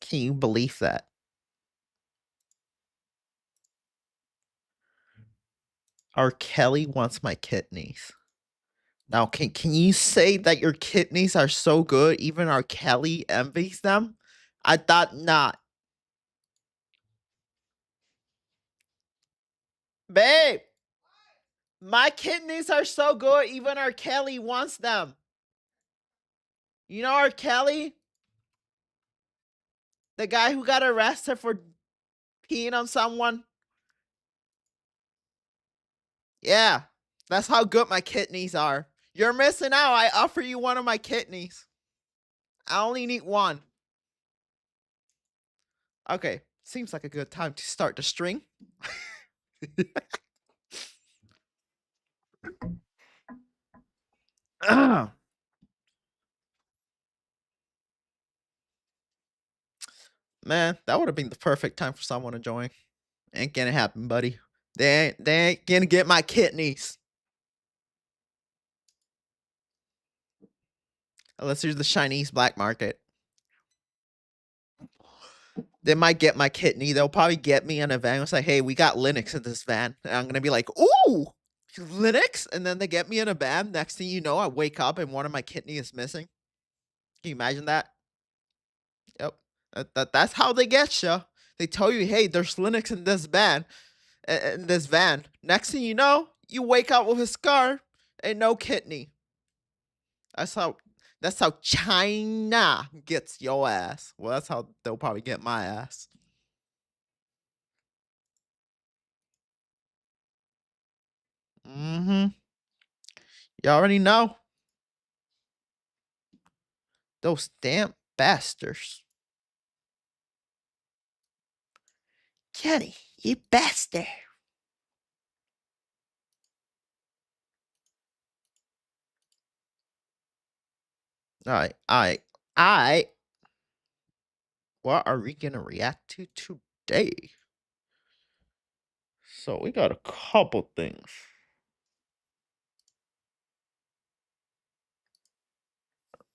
Can you believe that? R. Kelly wants my kidneys. Now, can you say that your kidneys are so good, even R. Kelly envies them? I thought not. Babe, my kidneys are so good, even R. Kelly wants them. You know R. Kelly? The guy who got arrested for peeing on someone? Yeah, that's how good my kidneys are. You're missing out. I offer you one of my kidneys. I only need one. Okay, seems like a good time to start the string. Man, that would have been the perfect time for someone to join. Ain't gonna happen, buddy. They ain't gonna get my kidneys. Unless there's the Chinese black market. They might get my kidney. They'll probably get me in a van and say, hey, we got Linux in this van. And I'm gonna be like, ooh, Linux? And then they get me in a van. Next thing you know, I wake up and one of my kidney is missing. Can you imagine that? Yep. That's how they get you. They tell you, hey, there's Linux in this van. In this van. Next thing you know, you wake up with a scar and no kidney. That's how China gets your ass. Well, that's how they'll probably get my ass. Mm-hmm. You already know. Those damn bastards. Kenny, you bastard. I. What are we gonna react to today? So we got a couple things.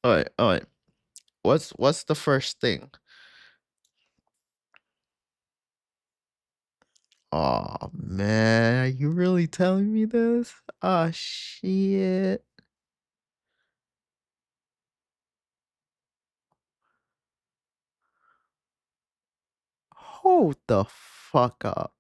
Alright. What's the first thing? Oh man, are you really telling me this? Oh shit. Hold the fuck up.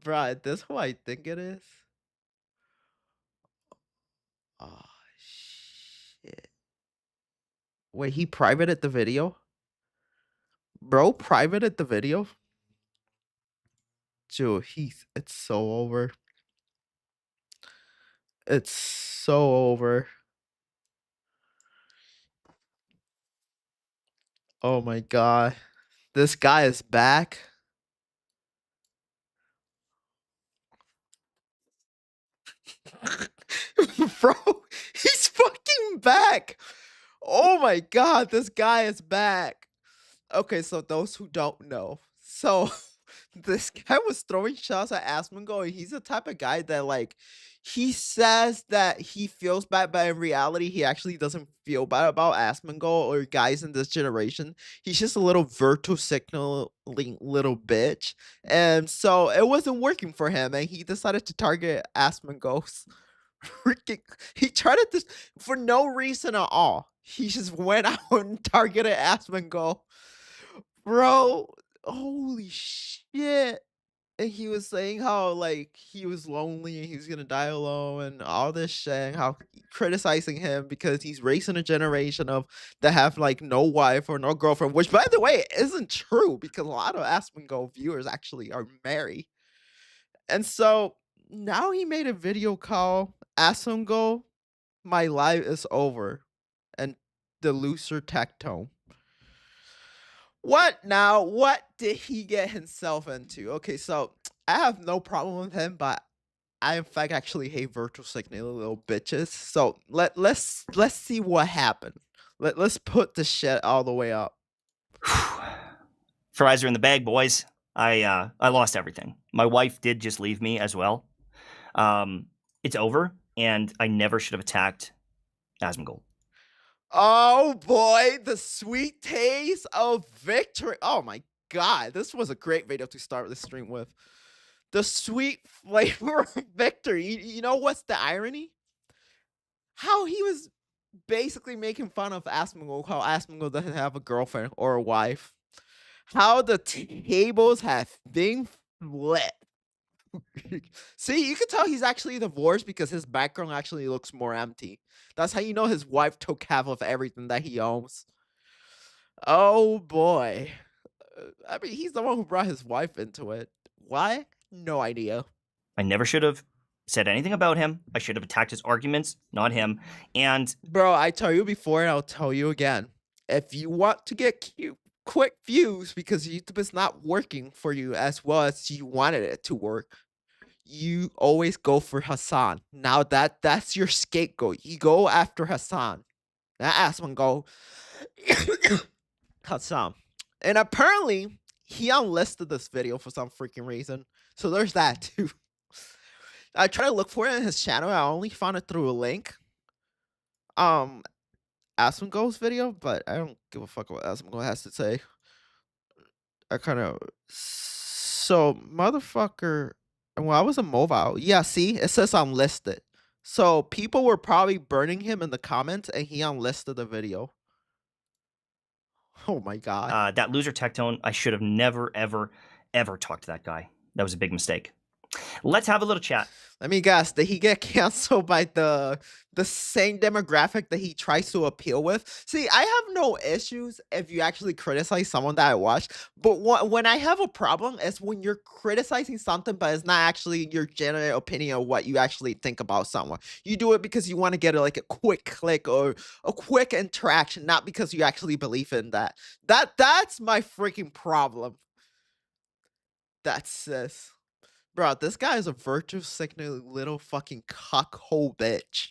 Bruh, this who I think it is? Oh shit. Wait, he privated the video? Bro, privated the video? Dude, it's so over. It's so over. Oh my god. This guy is back. Bro, he's fucking back. Oh my god, this guy is back. Okay, so those who don't know. So this guy was throwing shots at Asmongold. He's the type of guy that like he says that he feels bad, but in reality, he actually doesn't feel bad about Asmongold or guys in this generation. He's just a little virtual signaling little bitch. And so it wasn't working for him, and he decided to target Asmongold. Freaking, he tried it this for no reason at all. He just went out and targeted Asmongold. Bro, holy shit. And he was saying how like he was lonely and he was gonna die alone and all this shit, and how criticizing him because he's raising a generation of that have like no wife or no girlfriend, which by the way isn't true because a lot of Asmongold viewers actually are married. And so now he made a video call, Asmongold, my life is over, and the loser tech tone. What now? What did he get himself into? Okay, so I have no problem with him, but I in fact actually hate virtual signaling little bitches. So let's see what happened. Let's put the shit all the way up. Fries are in the bag, boys. I lost everything. My wife did just leave me as well. It's over. and I never should have attacked Asmongold. Oh boy, the sweet taste of victory. Oh my god, this was a great video to start the stream with. The sweet flavor of victory. You know what's the irony? How he was basically making fun of Asmongold, how Asmongold doesn't have a girlfriend or a wife. How the tables have been flipped. See, you can tell he's actually divorced because his background actually looks more empty. That's how you know his wife took half of everything that he owns. Oh boy. I mean, he's the one who brought his wife into it. Why? No idea. I never should have said anything about him. I should have attacked his arguments, not him. And bro, I tell you before and I'll tell you again. If you want to get quick views because YouTube is not working for you as well as you wanted it to work, you always go for Hassan. Now that's your scapegoat. You go after Hassan. Not Asmongold. Hassan. And apparently, he unlisted this video for some freaking reason. So there's that too. I tried to look for it in his channel. I only found it through a link. Asmongold's video, but I don't give a fuck what Asmongold has to say. I kind of... So, motherfucker... Well, I was a mobile. Yeah, see? It says unlisted. So, people were probably burning him in the comments, and he unlisted the video. Oh my god. That loser Tectone, I should have never, ever, ever talked to that guy. That was a big mistake. Let's have a little chat. Let me guess, did he get canceled by the same demographic that he tries to appeal with? See, I have no issues if you actually criticize someone that I watch, but when I have a problem is when you're criticizing something, but it's not actually your genuine opinion of what you actually think about someone. You do it because you want to get like a quick click or a quick interaction, not because you actually believe in that. That's my freaking problem. That's this. Bro, this guy is a virtue signaling little fucking cockhole bitch.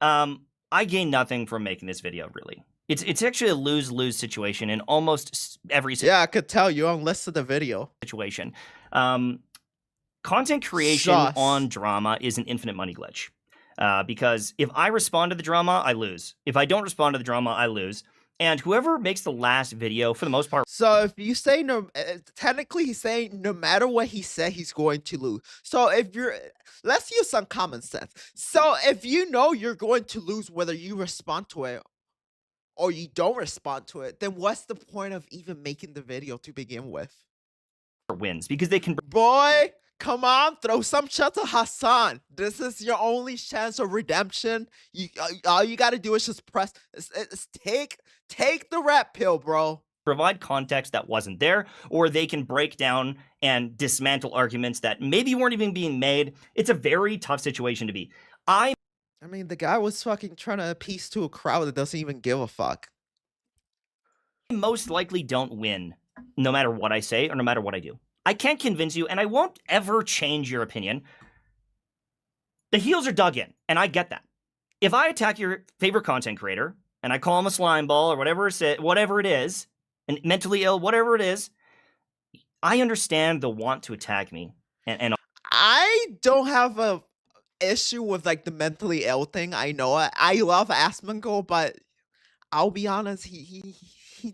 I gain nothing from making this video, really. It's actually a lose-lose situation in almost every Yeah, I could tell you unlisted the video. Situation. Content creation on drama is an infinite money glitch. Because if I respond to the drama, I lose. If I don't respond to the drama, I lose. And whoever makes the last video, for the most part... So if you say no, technically he's saying no matter what he said, he's going to lose. So if you're... Let's use some common sense. So if you know you're going to lose whether you respond to it or you don't respond to it, then what's the point of even making the video to begin with? Wins, because they can... Boy, come on, throw some shit to Hassan. This is your only chance of redemption. All you gotta do is just press... Take the red pill, bro. Provide context that wasn't there, or they can break down and dismantle arguments that maybe weren't even being made. It's a very tough situation to be. I mean, the guy was fucking trying to appease to a crowd that doesn't even give a fuck. Most likely don't win, no matter what I say or no matter what I do. I can't convince you, and I won't ever change your opinion. The heels are dug in, and I get that. If I attack your favorite content creator, and I call him a slime ball or whatever it is, and mentally ill, whatever it is, I understand the want to attack me. And I don't have a issue with like the mentally ill thing. I know it. I love Asmongold, but I'll be honest, he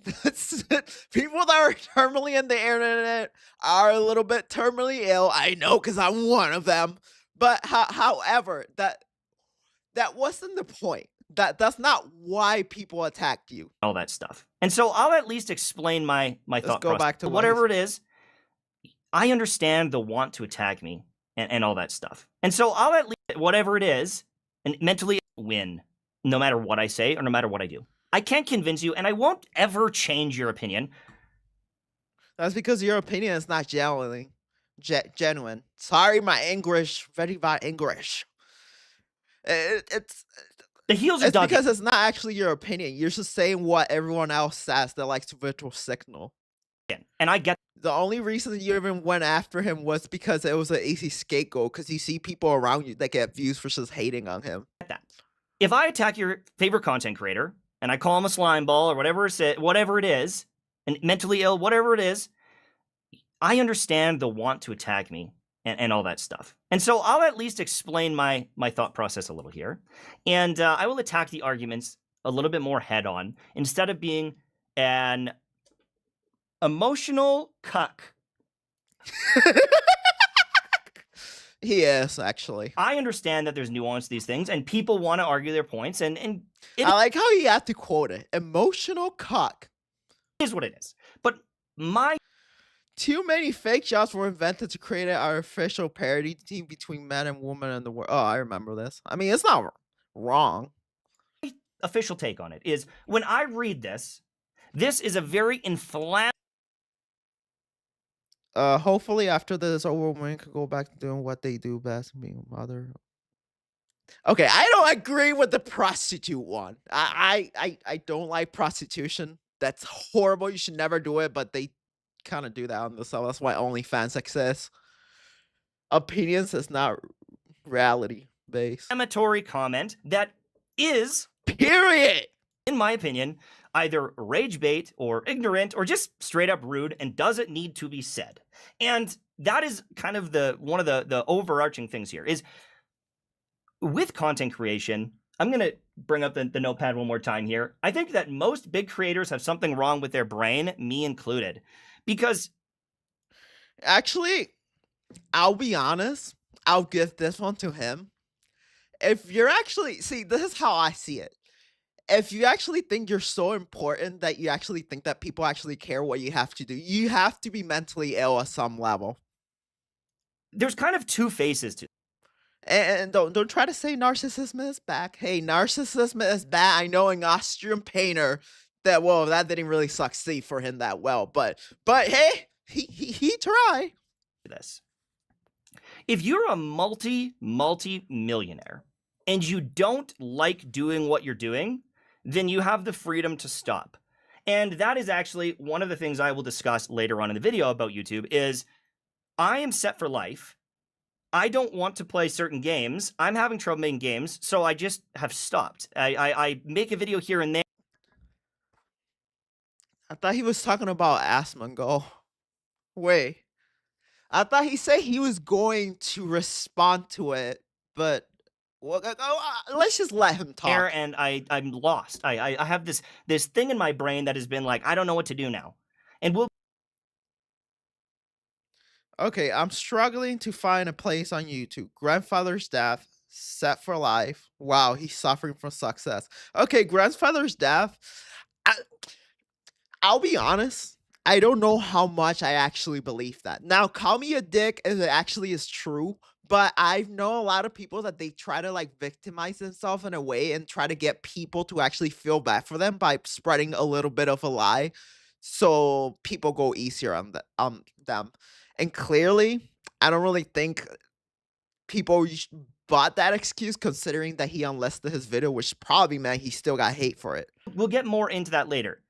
does people that are terminally in the internet are a little bit terminally ill. I know because I'm one of them. But however, that wasn't the point. That's not why people attacked you. All that stuff. And so I'll at least explain my thought process. Back to whatever it is. I understand the want to attack me and all that stuff. And so I'll at least, whatever it is, and mentally win, no matter what I say or no matter what I do. I can't convince you, and I won't ever change your opinion. That's because your opinion is not genuine. Sorry, my English, very bad English. It's the heels are dug because it's not actually your opinion. You're just saying what everyone else says that likes to virtual signal. And I get the only reason you even went after him was because it was an easy scapegoat, because you see people around you that get views for just hating on him. That. If I attack your favorite content creator, and I call him a slime ball or whatever it is, and mentally ill, whatever it is, I understand the want to attack me and all that stuff. And so I'll at least explain my thought process a little here, and I will attack the arguments a little bit more head on instead of being an emotional cuck. He is, actually. I understand that there's nuance to these things, and people want to argue their points, and I like how you have to quote it. Emotional cuck. is what it is. But my Too many fake jobs were invented to create an artificial parity team between men and women in the world. Oh, I remember this. I mean, it's not wrong. official take on it is when I read this, this is a very inflammatory. Hopefully after this over, women could go back to doing what they do best, being a mother. Okay, I don't agree with the prostitute one. I don't like prostitution. That's horrible. You should never do it, but they kind of do that on the side. That's why OnlyFans exists. Opinions is not reality based. Inflammatory comment that is, Period. in my opinion, either rage bait or ignorant or just straight up rude and doesn't need to be said. And that is kind of one of the overarching things here is with content creation. I'm going to bring up the notepad one more time here. I think that most big creators have something wrong with their brain, me included, because actually, I'll be honest. I'll give this one to him. If you're actually, see, this is how I see it. If you actually think you're so important that you actually think that people actually care what you have to do, you have to be mentally ill at some level. There's kind of two faces to. And don't try to say narcissism is back. Hey, narcissism is bad. I know an Austrian painter that didn't really succeed for him that well, but hey, he tried. This. If you're a multi-millionaire and you don't like doing what you're doing, then you have the freedom to stop. And that is actually one of the things I will discuss later on in the video about YouTube is I am set for life. I don't want to play certain games. I'm having trouble making games, so I just have stopped. I make a video here and there. I thought he was talking about Asmongold. Wait. I thought he said he was going to respond to it, but let's just let him talk. And I'm lost. I have this thing in my brain that has been like, I don't know what to do now. And we'll. Okay, I'm struggling to find a place on YouTube. Grandfather's death, set for life. Wow, he's suffering from success. Okay, grandfather's death. I'll be honest. I don't know how much I actually believe that. Now, call me a dick if it actually is true, but I know a lot of people that they try to like victimize themselves in a way and try to get people to actually feel bad for them by spreading a little bit of a lie so people go easier on them. And clearly, I don't really think people bought that excuse considering that he unlisted his video, which probably meant he still got hate for it. We'll get more into that later.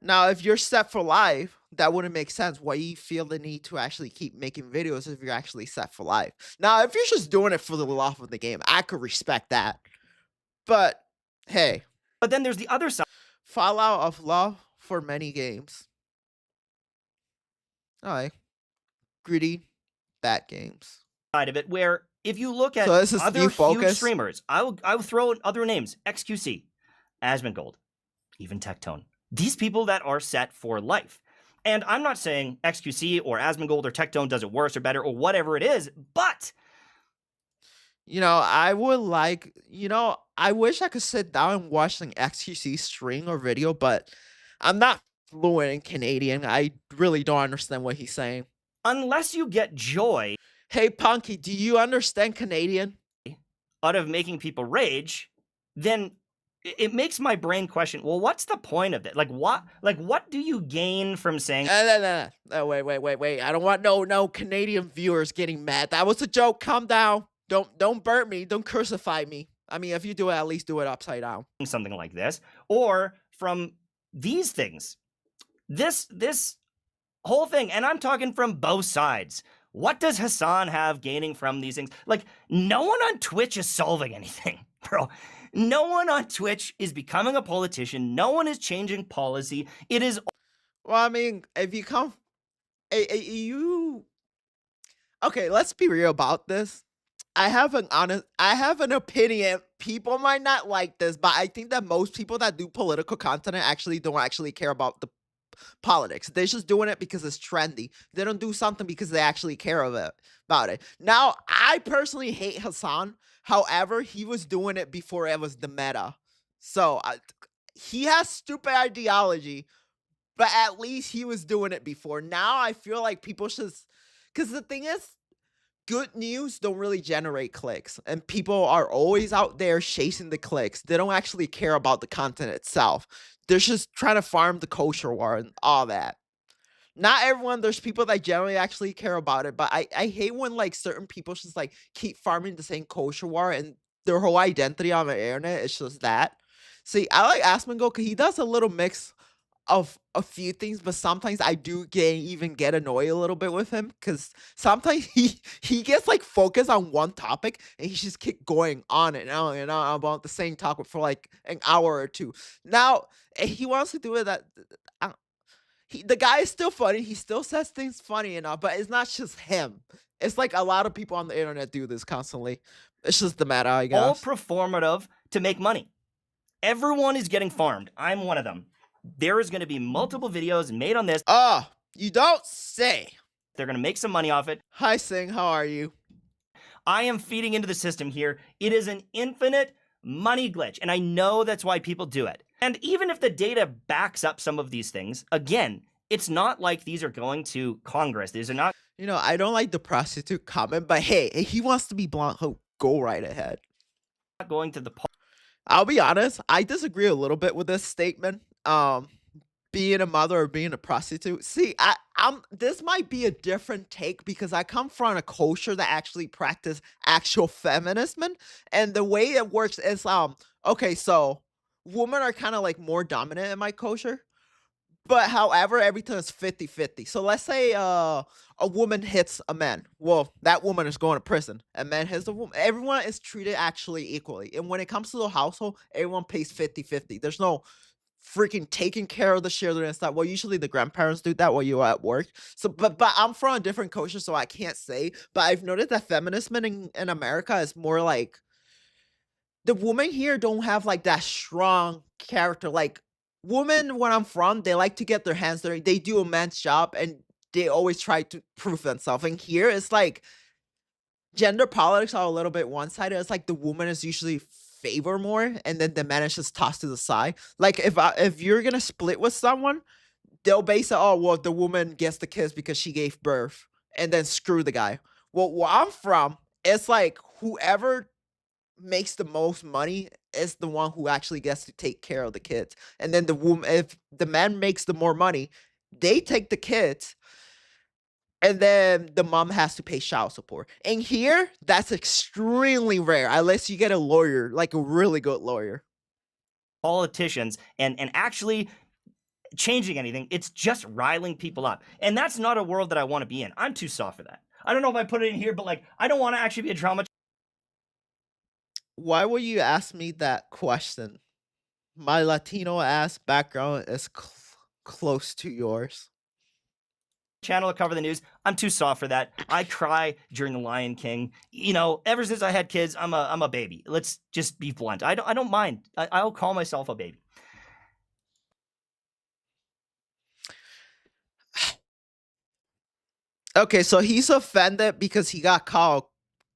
Now, if you're set for life, that wouldn't make sense. Why you feel the need to actually keep making videos if you're actually set for life? Now, if you're just doing it for the love of the game, I could respect that. But, hey. But then there's the other side. Fallout of love for many games. Alright. Gritty, bad games. Side of it, where if you look at other huge streamers, I will throw in other names. XQC, Asmongold, even Tectone. These people that are set for life. And I'm not saying XQC or Asmongold or Tectone does it worse or better or whatever it is, but you know, I would like, I wish I could sit down and watch an XQC stream or video, but I'm not fluent in Canadian. I really don't understand what he's saying. Unless you get joy. Hey, Punky, do you understand Canadian? Out of making people rage, then it makes my brain question, well, what's the point of it? Like, what do you gain from saying? No, wait. I don't want no Canadian viewers getting mad. That was a joke. Calm down. Don't burn me. Don't crucify me. I mean, if you do it, at least do it upside down. Something like this. Or from these things. This whole thing. And I'm talking from both sides. What does Hassan have gaining from these things? Like, no one on Twitch is solving anything, bro. No one on Twitch is becoming a politician. No one is changing policy. It is. Well, I mean, if you come, Okay, let's be real about this. I have an opinion. People might not like this, but I think that most people that do political content actually don't actually care about the politics. They're just doing it because it's trendy. They don't do something because they actually care about it. Now, I personally hate Hassan. However, he was doing it before it was the meta. So he has stupid ideology, but at least he was doing it before. Now I feel like people should, because the thing is, good news don't really generate clicks, and people are always out there chasing the clicks. They don't actually care about the content itself. They're just trying to farm the kosher war and all that. Not everyone, there's people that generally actually care about it, but I hate when like certain people just like keep farming the same kosher war and their whole identity on the internet is just that. See, I like Asmongold because he does a little mix of a few things, but sometimes I do get annoyed a little bit with him because sometimes he gets like focused on one topic and he just keep going on and on about the same topic for like an hour or two. Now he wants to do it that the guy is still funny. He still says things funny enough, but it's not just him. It's like a lot of people on the internet do this constantly. It's just the meta, I All guess. performative to make money. Everyone is getting farmed. I'm one of them. There is going to be multiple videos made on this. Oh, you don't say. They're going to make some money off it. Hi, Sing. How are you? I am feeding into the system here. It is an infinite money glitch, and I know that's why people do it. And even if the data backs up some of these things, again, it's not like these are going to Congress. These are not. You know, I don't like the prostitute comment, but hey, if he wants to be blonde, he'll go right ahead. Going to the. I'll be honest, I disagree a little bit with this statement. Being a mother or being a prostitute. See, I'm this might be a different take because I come from a culture that actually practice actual feminism, and the way it works is okay, so women are kind of like more dominant in my culture. But however, everything is 50-50. So let's say a woman hits a man. Well, that woman is going to prison. A man hits a woman. Everyone is treated actually equally. And when it comes to the household, everyone pays 50-50. There's no freaking taking care of the children and stuff. Well, usually the grandparents do that while you're at work. So, but I'm from a different culture, so I can't say. But I've noticed that feminism in America is more like the women here don't have like that strong character. Like women, where I'm from, they like to get their hands dirty. They do a man's job and they always try to prove themselves. And here it's like gender politics are a little bit one-sided. It's like the woman is usually favor more, and then the man is just tossed to the side. Like if you're gonna split with someone, they'll base it, oh well, the woman gets the kiss because she gave birth, and then screw the guy. Well, where I'm from, it's like whoever makes the most money is the one who actually gets to take care of the kids. And then the woman, if the man makes the more money, they take the kids and then the mom has to pay child support. And here, that's extremely rare unless you get a lawyer, like a really good lawyer. Politicians and actually changing anything. It's just riling people up. And that's not a world that I want to be in. I'm too soft for that. I don't know if I put it in here, but like, I don't want to actually be a drama. Why would you ask me that question? My Latino ass background is close to yours. Channel to cover the news. I'm too soft for that. I cry during The Lion King. You know, ever since I had kids, I'm a baby. Let's just be blunt. I don't mind. I'll call myself a baby. Okay, so he's offended because he got called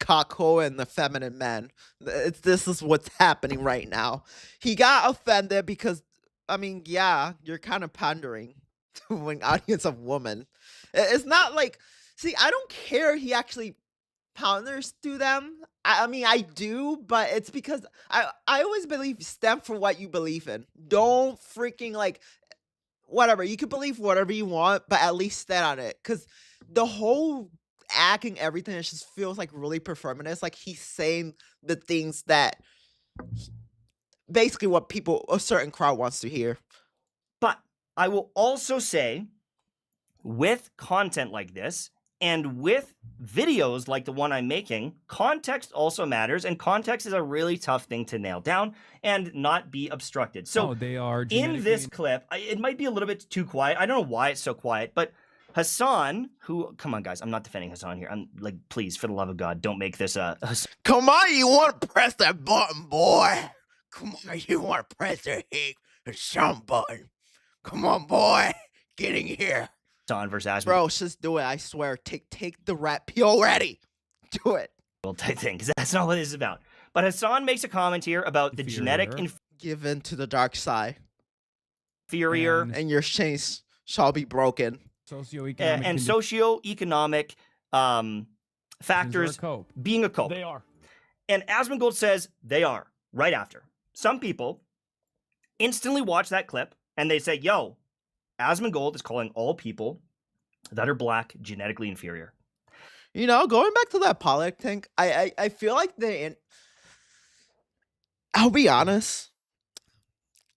Kako and the feminine man. This is what's happening right now. He got offended because, I mean, yeah, you're kind of pandering to an audience of women. It's not like, see, I don't care he actually panders to them. I mean, I do, but it's because I always believe stand for what you believe in. Don't freaking like, whatever. You can believe whatever you want, but at least stand on it. Because the whole acting, everything, it just feels like really performative. It's like he's saying the things that basically what people, a certain crowd wants to hear. But I will also say, with content like this and with videos like the one I'm making, context also matters, and context is a really tough thing to nail down and not be obstructed. So they are in this clip, it might be a little bit too quiet. I don't know why it's so quiet, but Hassan, who, come on, guys, I'm not defending Hassan here. I'm like, please, for the love of God, don't make this a. Come on, you want to press that button, boy. Come on, you want to press the sound button. Come on, boy. Get in here. Hassan versus Asmongold Bro, just do it. I swear. Take the rat pee already. Do it. type thing, because that's not what this is about. But Hassan makes a comment here about the genetic Give in to the dark side, inferior and your chains shall be broken. and socioeconomic factors being a cope. They are. And Asmongold says they are, right after. Some people instantly watch that clip and they say, yo, Asmongold is calling all people that are black genetically inferior. You know, going back to that politic thing, I feel like I'll be honest.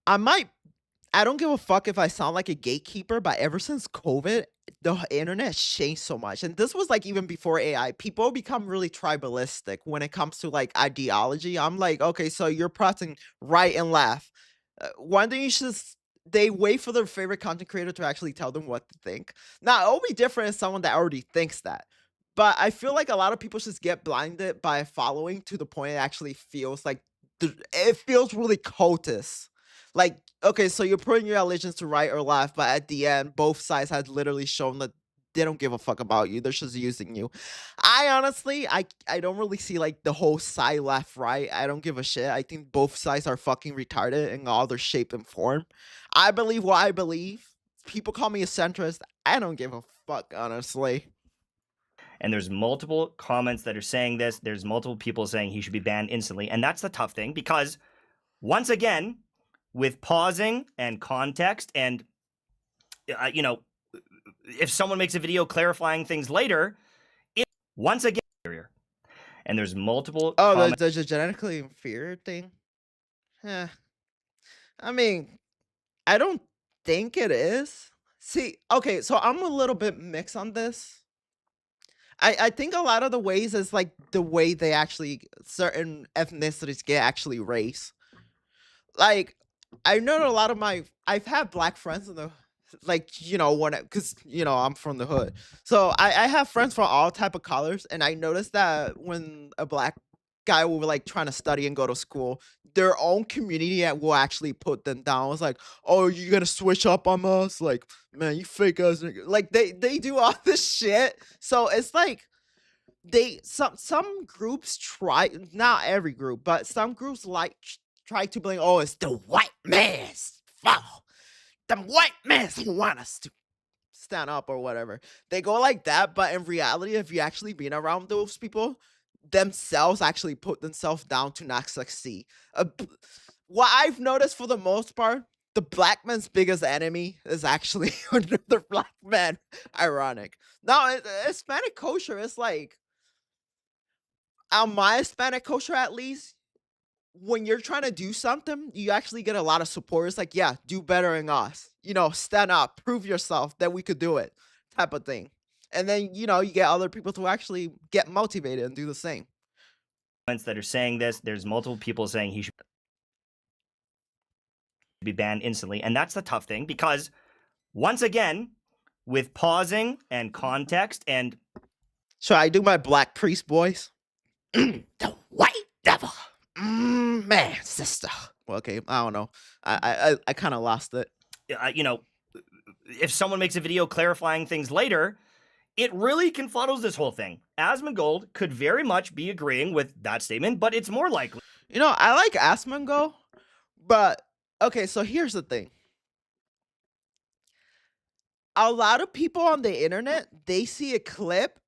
I don't give a fuck if I sound like a gatekeeper, but ever since COVID, the internet has changed so much. And this was like even before AI. People become really tribalistic when it comes to like ideology. I'm like, okay, so you're pressing right and left. Why don't you just they wait for their favorite content creator to actually tell them what to think? Now, it'll be different as someone that already thinks that. But I feel like a lot of people just get blinded by following to the point it actually feels like it feels really cultist. Like, okay, so you're putting your allegiance to right or left, but at the end, both sides had literally shown that they don't give a fuck about you. They're just using you. I honestly, I don't really see like the whole side left right. I don't give a shit. I think both sides are fucking retarded in all their shape and form. I believe what I believe. People call me a centrist. I don't give a fuck, honestly. And there's multiple comments that are saying this. There's multiple people saying he should be banned instantly. And that's the tough thing because, once again, with pausing and context and, you know, if someone makes a video clarifying things later, once again, and there's multiple comments. The genetically inferior thing? I mean, I don't think it is. See, okay, so I'm a little bit mixed on this. I think a lot of the ways is like the way they actually certain ethnicities get actually raised. Like I know a lot of I've had black friends in the like you know because you know I'm from the hood, so I have friends from all type of colors, and I noticed that when a black guy will like trying to study and go to school, their own community will actually put them down. It's like, oh, you gonna switch up on us? Like, man, you fake us. Like they do all this shit. So it's like some groups try, not every group, but some groups like try to blame. Oh, it's the white man's fault. The white man's who want us to stand up or whatever. They go like that, but in reality, if you actually been around those people, themselves actually put themselves down to not succeed. What I've noticed for the most part, the black man's biggest enemy is actually another black man. Ironic. Now, Hispanic culture is like, on my Hispanic culture at least, when you're trying to do something, you actually get a lot of support. It's like, yeah, do better than us. You know, stand up, prove yourself that we could do it, type of thing. And then, you know, you get other people to actually get motivated and do the same. That are saying this, there's multiple people saying he should be banned instantly. And that's the tough thing because, once again, with pausing and context and... Should I do my black priest voice? The white devil. Man, sister. Well, okay, I don't know. I kind of lost it. You know, if someone makes a video clarifying things later, it really confuddles this whole thing. Asmongold could very much be agreeing with that statement, but it's more likely. You know, I like Asmongold, but okay, so here's the thing. A lot of people on the internet, they see a clip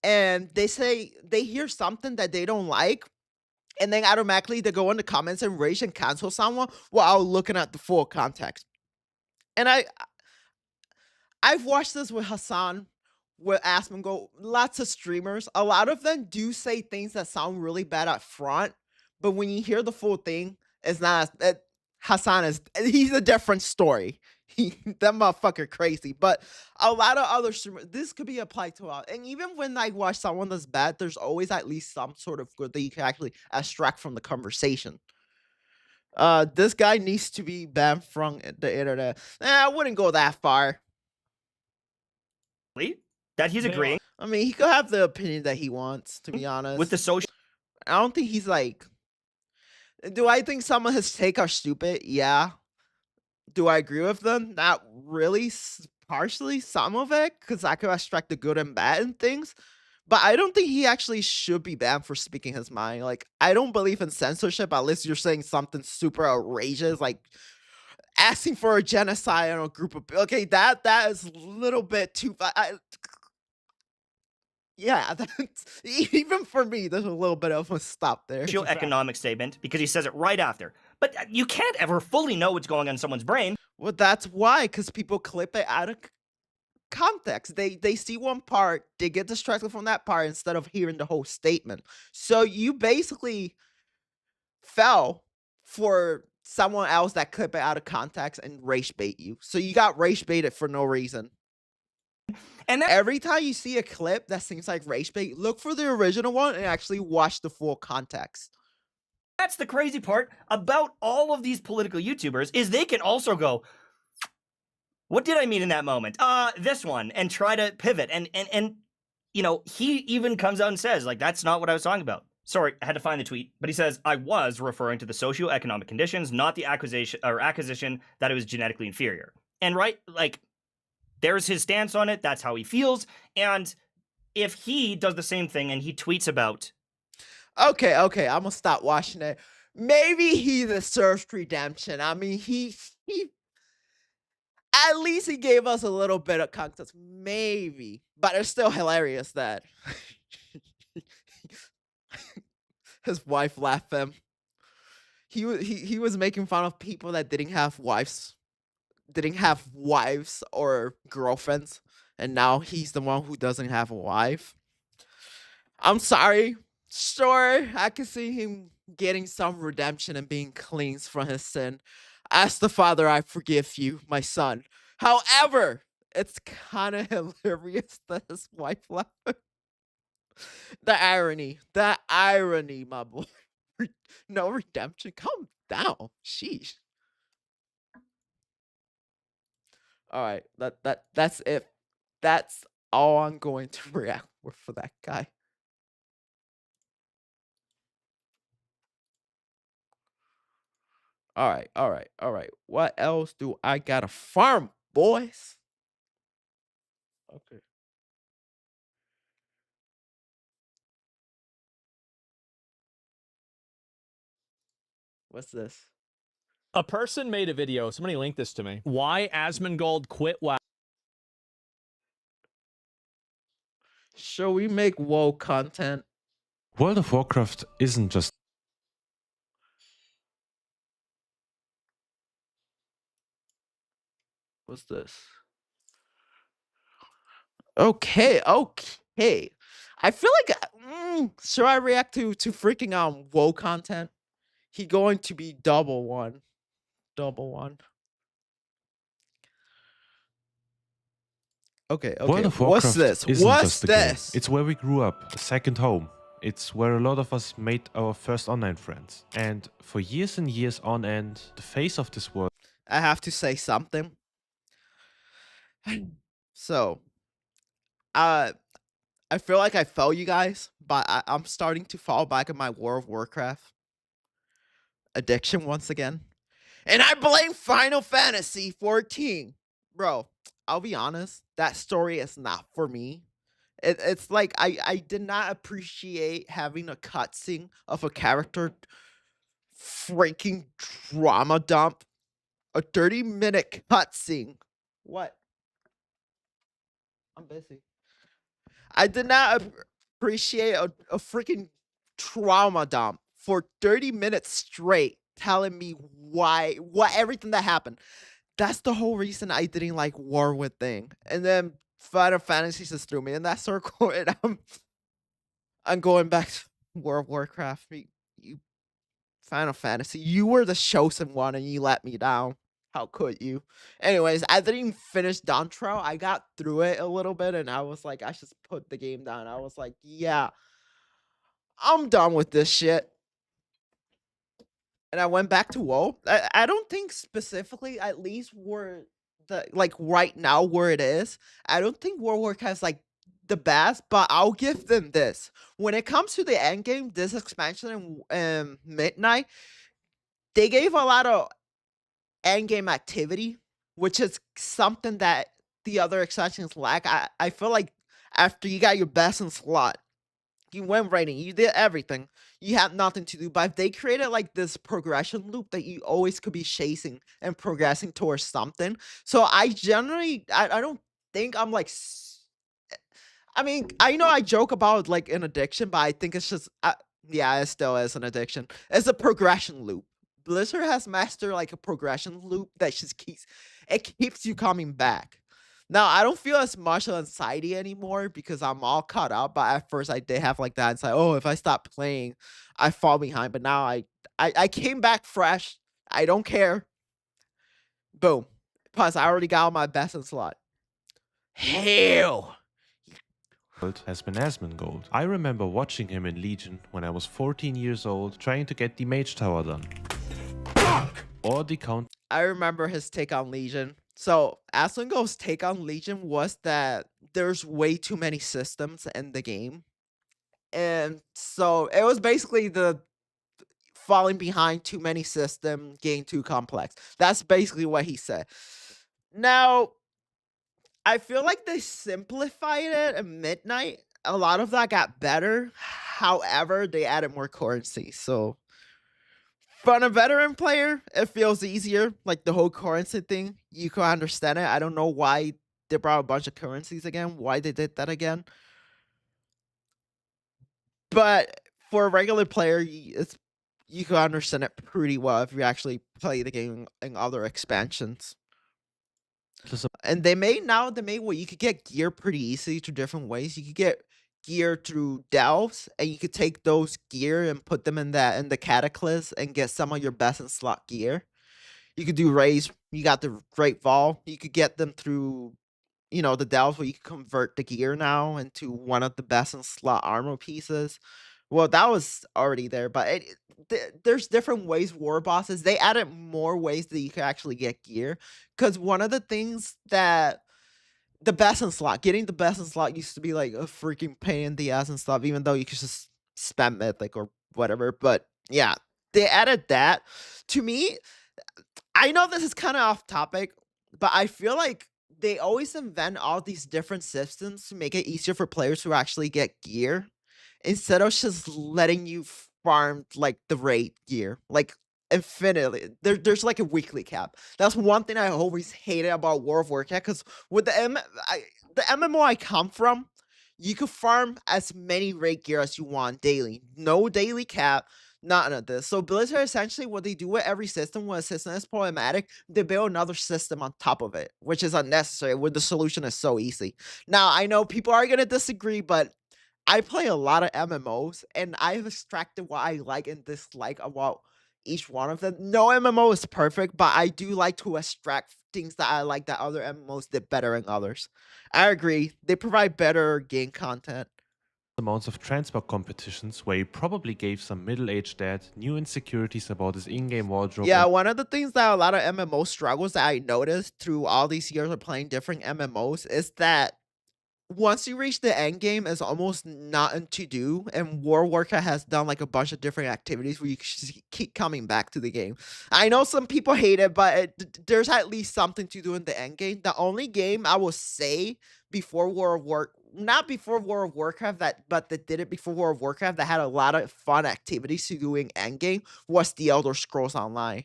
and they say they hear something that they don't like, and then automatically they go in the comments and rage and cancel someone while looking at the full context. And I've watched this with Hassan, with Asmongold, lots of streamers. A lot of them do say things that sound really bad up front, but when you hear the full thing, it's not Hassan he's a different story. That motherfucker crazy. But a lot of other streamers, this could be applied to all. And even when I watch someone that's bad, there's always at least some sort of good that you can actually extract from the conversation. This guy needs to be banned from the internet. I wouldn't go that far. that he's agreeing I mean, he could have the opinion that he wants, to be honest. with the social I don't think he's like. Do I think some of his take are stupid? Yeah. Do I agree with them? Not really. Partially, some of it, because I could extract the good and bad in things. But I don't think he actually should be banned for speaking his mind. Like, I don't believe in censorship unless you're saying something super outrageous, like asking for a genocide on a group of. Okay, that is a little bit too. Yeah, that's, even for me, there's a little bit of a stop there. economic statement because he says it right after. But you can't ever fully know what's going on in someone's brain. Well, that's why, because people clip it out of context. They see one part, they get distracted from that part instead of hearing the whole statement. So you basically fell for someone else that clip it out of context and rage bait you. So you got rage baited for no reason. And every time you see a clip that seems like rage bait, look for the original one and actually watch the full context. That's the crazy part about all of these political YouTubers is they can also go, what did I mean in that moment? This one, and try to pivot. And you know, he even comes out and says, like, that's not what I was talking about. Sorry, I had to find the tweet, but he says, I was referring to the socioeconomic conditions, not the acquisition that it was genetically inferior. And right, like, there's his stance on it. That's how he feels. And if he does the same thing and he tweets about, okay, I'm gonna stop watching it. Maybe he deserves redemption. I mean, he at least he gave us a little bit of context, maybe, but it's still hilarious that his wife laughed at him. He was making fun of people that didn't have wives or girlfriends, and now he's the one who doesn't have a wife. I'm sorry. Sure, I can see him getting some redemption and being cleansed from his sin. As the Father, I forgive you, my son. However, it's kind of hilarious that his wife left. The irony, my boy. No redemption. Calm down. Sheesh. All right, that's it. That's all I'm going to react with for that guy. All right. What else do I gotta farm, boys? Okay. What's this? A person made a video. Somebody linked this to me. Why Asmongold quit WoW. Shall we make WoW content? World of Warcraft isn't just What's this? Okay. I feel like should I react to freaking WoW content? He going to be double one. Okay. World of What's Warcraft this? isn't What's just a game. this? It's where we grew up, a second home. It's where a lot of us made our first online friends. And for years and years on end, the face of this world. I have to say something. So, I feel like I fell you guys, but I'm starting to fall back in my World of Warcraft addiction once again. And I blame Final Fantasy 14. Bro, I'll be honest, that story is not for me. It's like I did not appreciate having a cutscene of a character freaking drama dump. A 30-minute cutscene. What? I'm busy. I did not appreciate a freaking trauma dump for 30 minutes straight telling me what everything that happened. That's the whole reason I didn't like War Within. And then Final Fantasy just threw me in that circle, and I'm going back to World of Warcraft. You Final Fantasy, you were the chosen one and you let me down. How could you? Anyways, I didn't finish Dantro. I got through it a little bit and I was like, I should put the game down. I was like, yeah, I'm done with this shit. And I went back to WoW. I don't think specifically, at least were like right now where it is, I don't think World of Warcraft is like the best, but I'll give them this. When it comes to the end game, this expansion in Midnight, they gave a lot of end game activity, which is something that the other expansions lack. I feel like after you got your best in slot, you went raiding, you did everything, you had nothing to do. But if they created like this progression loop that you always could be chasing and progressing towards something. So I generally, I don't think I'm like I mean, I know I joke about like an addiction, but I think it's just, yeah, it still is an addiction. It's a progression loop. Blizzard has mastered like a progression loop that just keeps you coming back. Now I don't feel as much anxiety anymore because I'm all caught up. But at first I did have like that inside. Oh, if I stop playing, I fall behind. But now I came back fresh. I don't care. Boom. Plus I already got my best in slot. Hell. has been Asmongold. I remember watching him in Legion when I was 14 years old, trying to get the Mage Tower done. Or the count. I remember his take on Legion. So Asmongold's take on Legion was that there's way too many systems in the game. And so it was basically the falling behind too many systems, getting too complex. That's basically what he said. Now, I feel like they simplified it at Midnight. A lot of that got better. However, they added more currency. So for a veteran player, it feels easier. Like the whole currency thing, you can understand it. I don't know why they brought a bunch of currencies again, why they did that again. But for a regular player, you can understand it pretty well if you actually play the game in other expansions. And they made where you could get gear pretty easily through different ways. You could get gear through delves, and you could take those gear and put them in the cataclysm and get some of your best in slot gear. You could do raids. You got the Great Vault. You could get them through, the delves where you can convert the gear now into one of the best in slot armor pieces. Well, that was already there, but there's different ways war bosses. They added more ways that you can actually get gear. Because one of the things that the best in slot, getting the best in slot used to be like a freaking pain in the ass and stuff, even though you could just spam mythic or whatever. But yeah, they added that. To me, I know this is kind of off topic, but I feel like they always invent all these different systems to make it easier for players to actually get gear instead of just letting you farm like the raid gear, like infinitely. There's like a weekly cap. That's one thing I always hated about World of Warcraft, because with the MMO I come from, you could farm as many raid gear as you want daily. No daily cap, none of this. So Blizzard essentially what they do with every system, when a system is problematic, they build another system on top of it, which is unnecessary when the solution is so easy. Now I know people are gonna disagree, but I play a lot of MMOs, and I've extracted what I like and dislike about each one of them. No MMO is perfect, but I do like to extract things that I like that other MMOs did better than others. I agree. They provide better game content. Amounts of transport competitions where he probably gave some middle-aged dad new insecurities about his in-game wardrobe. Yeah, one of the things that a lot of MMO struggles that I noticed through all these years of playing different MMOs is that once you reach the end game, it's almost nothing to do, and World of Warcraft has done like a bunch of different activities where you just keep coming back to the game. I know some people hate it, but there's at least something to do in the end game. The only game I will say before not before World of Warcraft, but that did it before World of Warcraft, that had a lot of fun activities to do in end game, was the Elder Scrolls Online.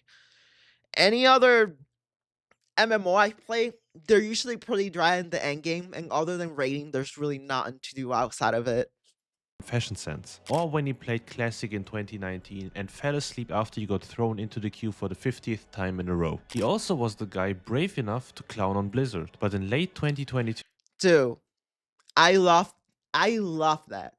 Any other MMO I play, they're usually pretty dry in the end game, and other than raiding, there's really nothing to do outside of it. Fashion sense. Or when he played Classic in 2019 and fell asleep after he got thrown into the queue for the 50th time in a row. He also was the guy brave enough to clown on Blizzard, but in late 2022... Dude, I love that.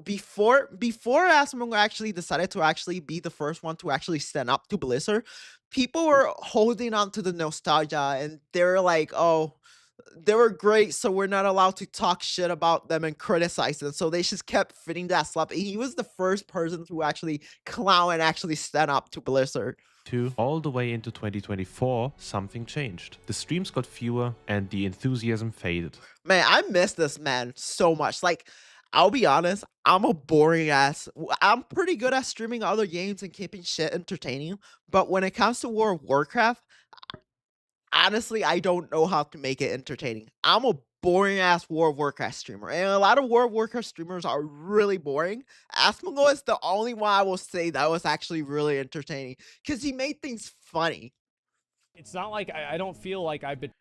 Before Asmongold actually decided to actually be the first one to actually stand up to Blizzard, people were holding on to the nostalgia, and they're like, oh, they were great, so we're not allowed to talk shit about them and criticize them. So they just kept fitting that slap. He was the first person to actually clown and actually stand up to Blizzard. All the way into 2024, something changed. The streams got fewer and the enthusiasm faded. Man, I miss this man so much. Like, I'll be honest, I'm a boring ass. I'm pretty good at streaming other games and keeping shit entertaining, but when it comes to World of Warcraft, honestly, I don't know how to make it entertaining. I'm a boring ass World of Warcraft streamer, and a lot of World of Warcraft streamers are really boring. Asmongold is the only one I will say that was actually really entertaining because he made things funny. It's not like I don't feel like I've been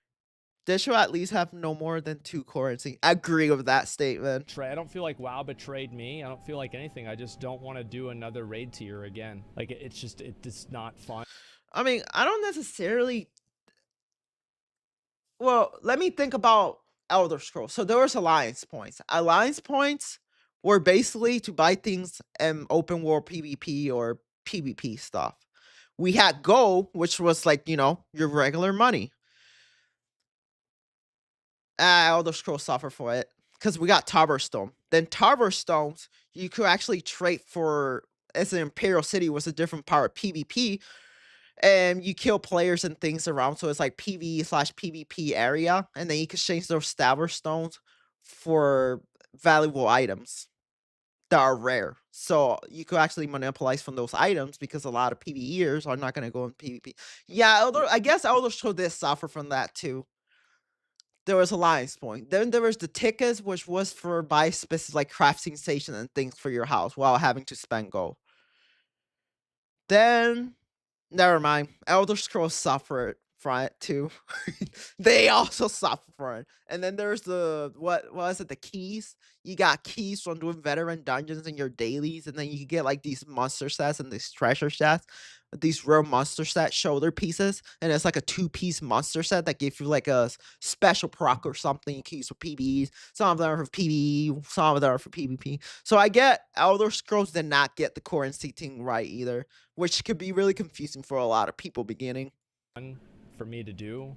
They should at least have no more than 2 currency. I agree with that statement. betrayed. I don't feel like WoW betrayed me. I don't feel like anything. I just don't want to do another raid tier again. Like it's not fun. I mean, I don't necessarily. Well, let me think about Elder Scrolls. So there was alliance points. Alliance points were basically to buy things in open world PvP or PvP stuff. We had gold, which was like, your regular money. Elder Scrolls suffer for it because we got Tower Stone. Then Tower Stones, you could actually trade for, as an Imperial City was a different part of PvP, and you kill players and things around. So it's like PvE/PvP area, and then you can exchange those Tower Stones for valuable items that are rare. So you could actually monopolize from those items because a lot of PvEers are not going to go in PvP. Yeah, I guess Elder Scrolls did suffer from that too. There was Alliance Point. Then there was the tickets, which was for buy specific like crafting station and things for your house while having to spend gold. Then, never mind. Elder Scrolls suffered from it too. They also suffer from it. And then there's the what was it? The keys. You got keys from doing veteran dungeons in your dailies, and then you get like these monster sets and these treasure sets. These rare monster set shoulder pieces, and it's like a 2-piece monster set that gives you like a special proc or something. You can use for PvEs. Some of them are for PvE, some of them are for PvP. So I get Elder Scrolls did not get the currency thing right either, which could be really confusing for a lot of people beginning. For me to do,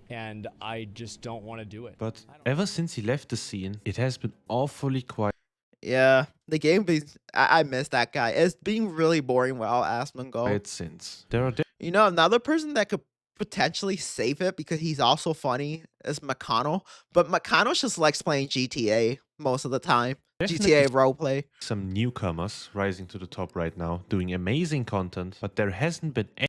and I just don't want to do it. But ever since he left the scene, it has been awfully quiet. Yeah, the game I miss that guy. It's being really boring without Asmongold. Since there are Another person that could potentially save it because he's also funny is McConnell, but McConnell just likes playing GTA most of the time. GTA roleplay. some newcomers rising to the top right now, doing amazing content, but there hasn't been any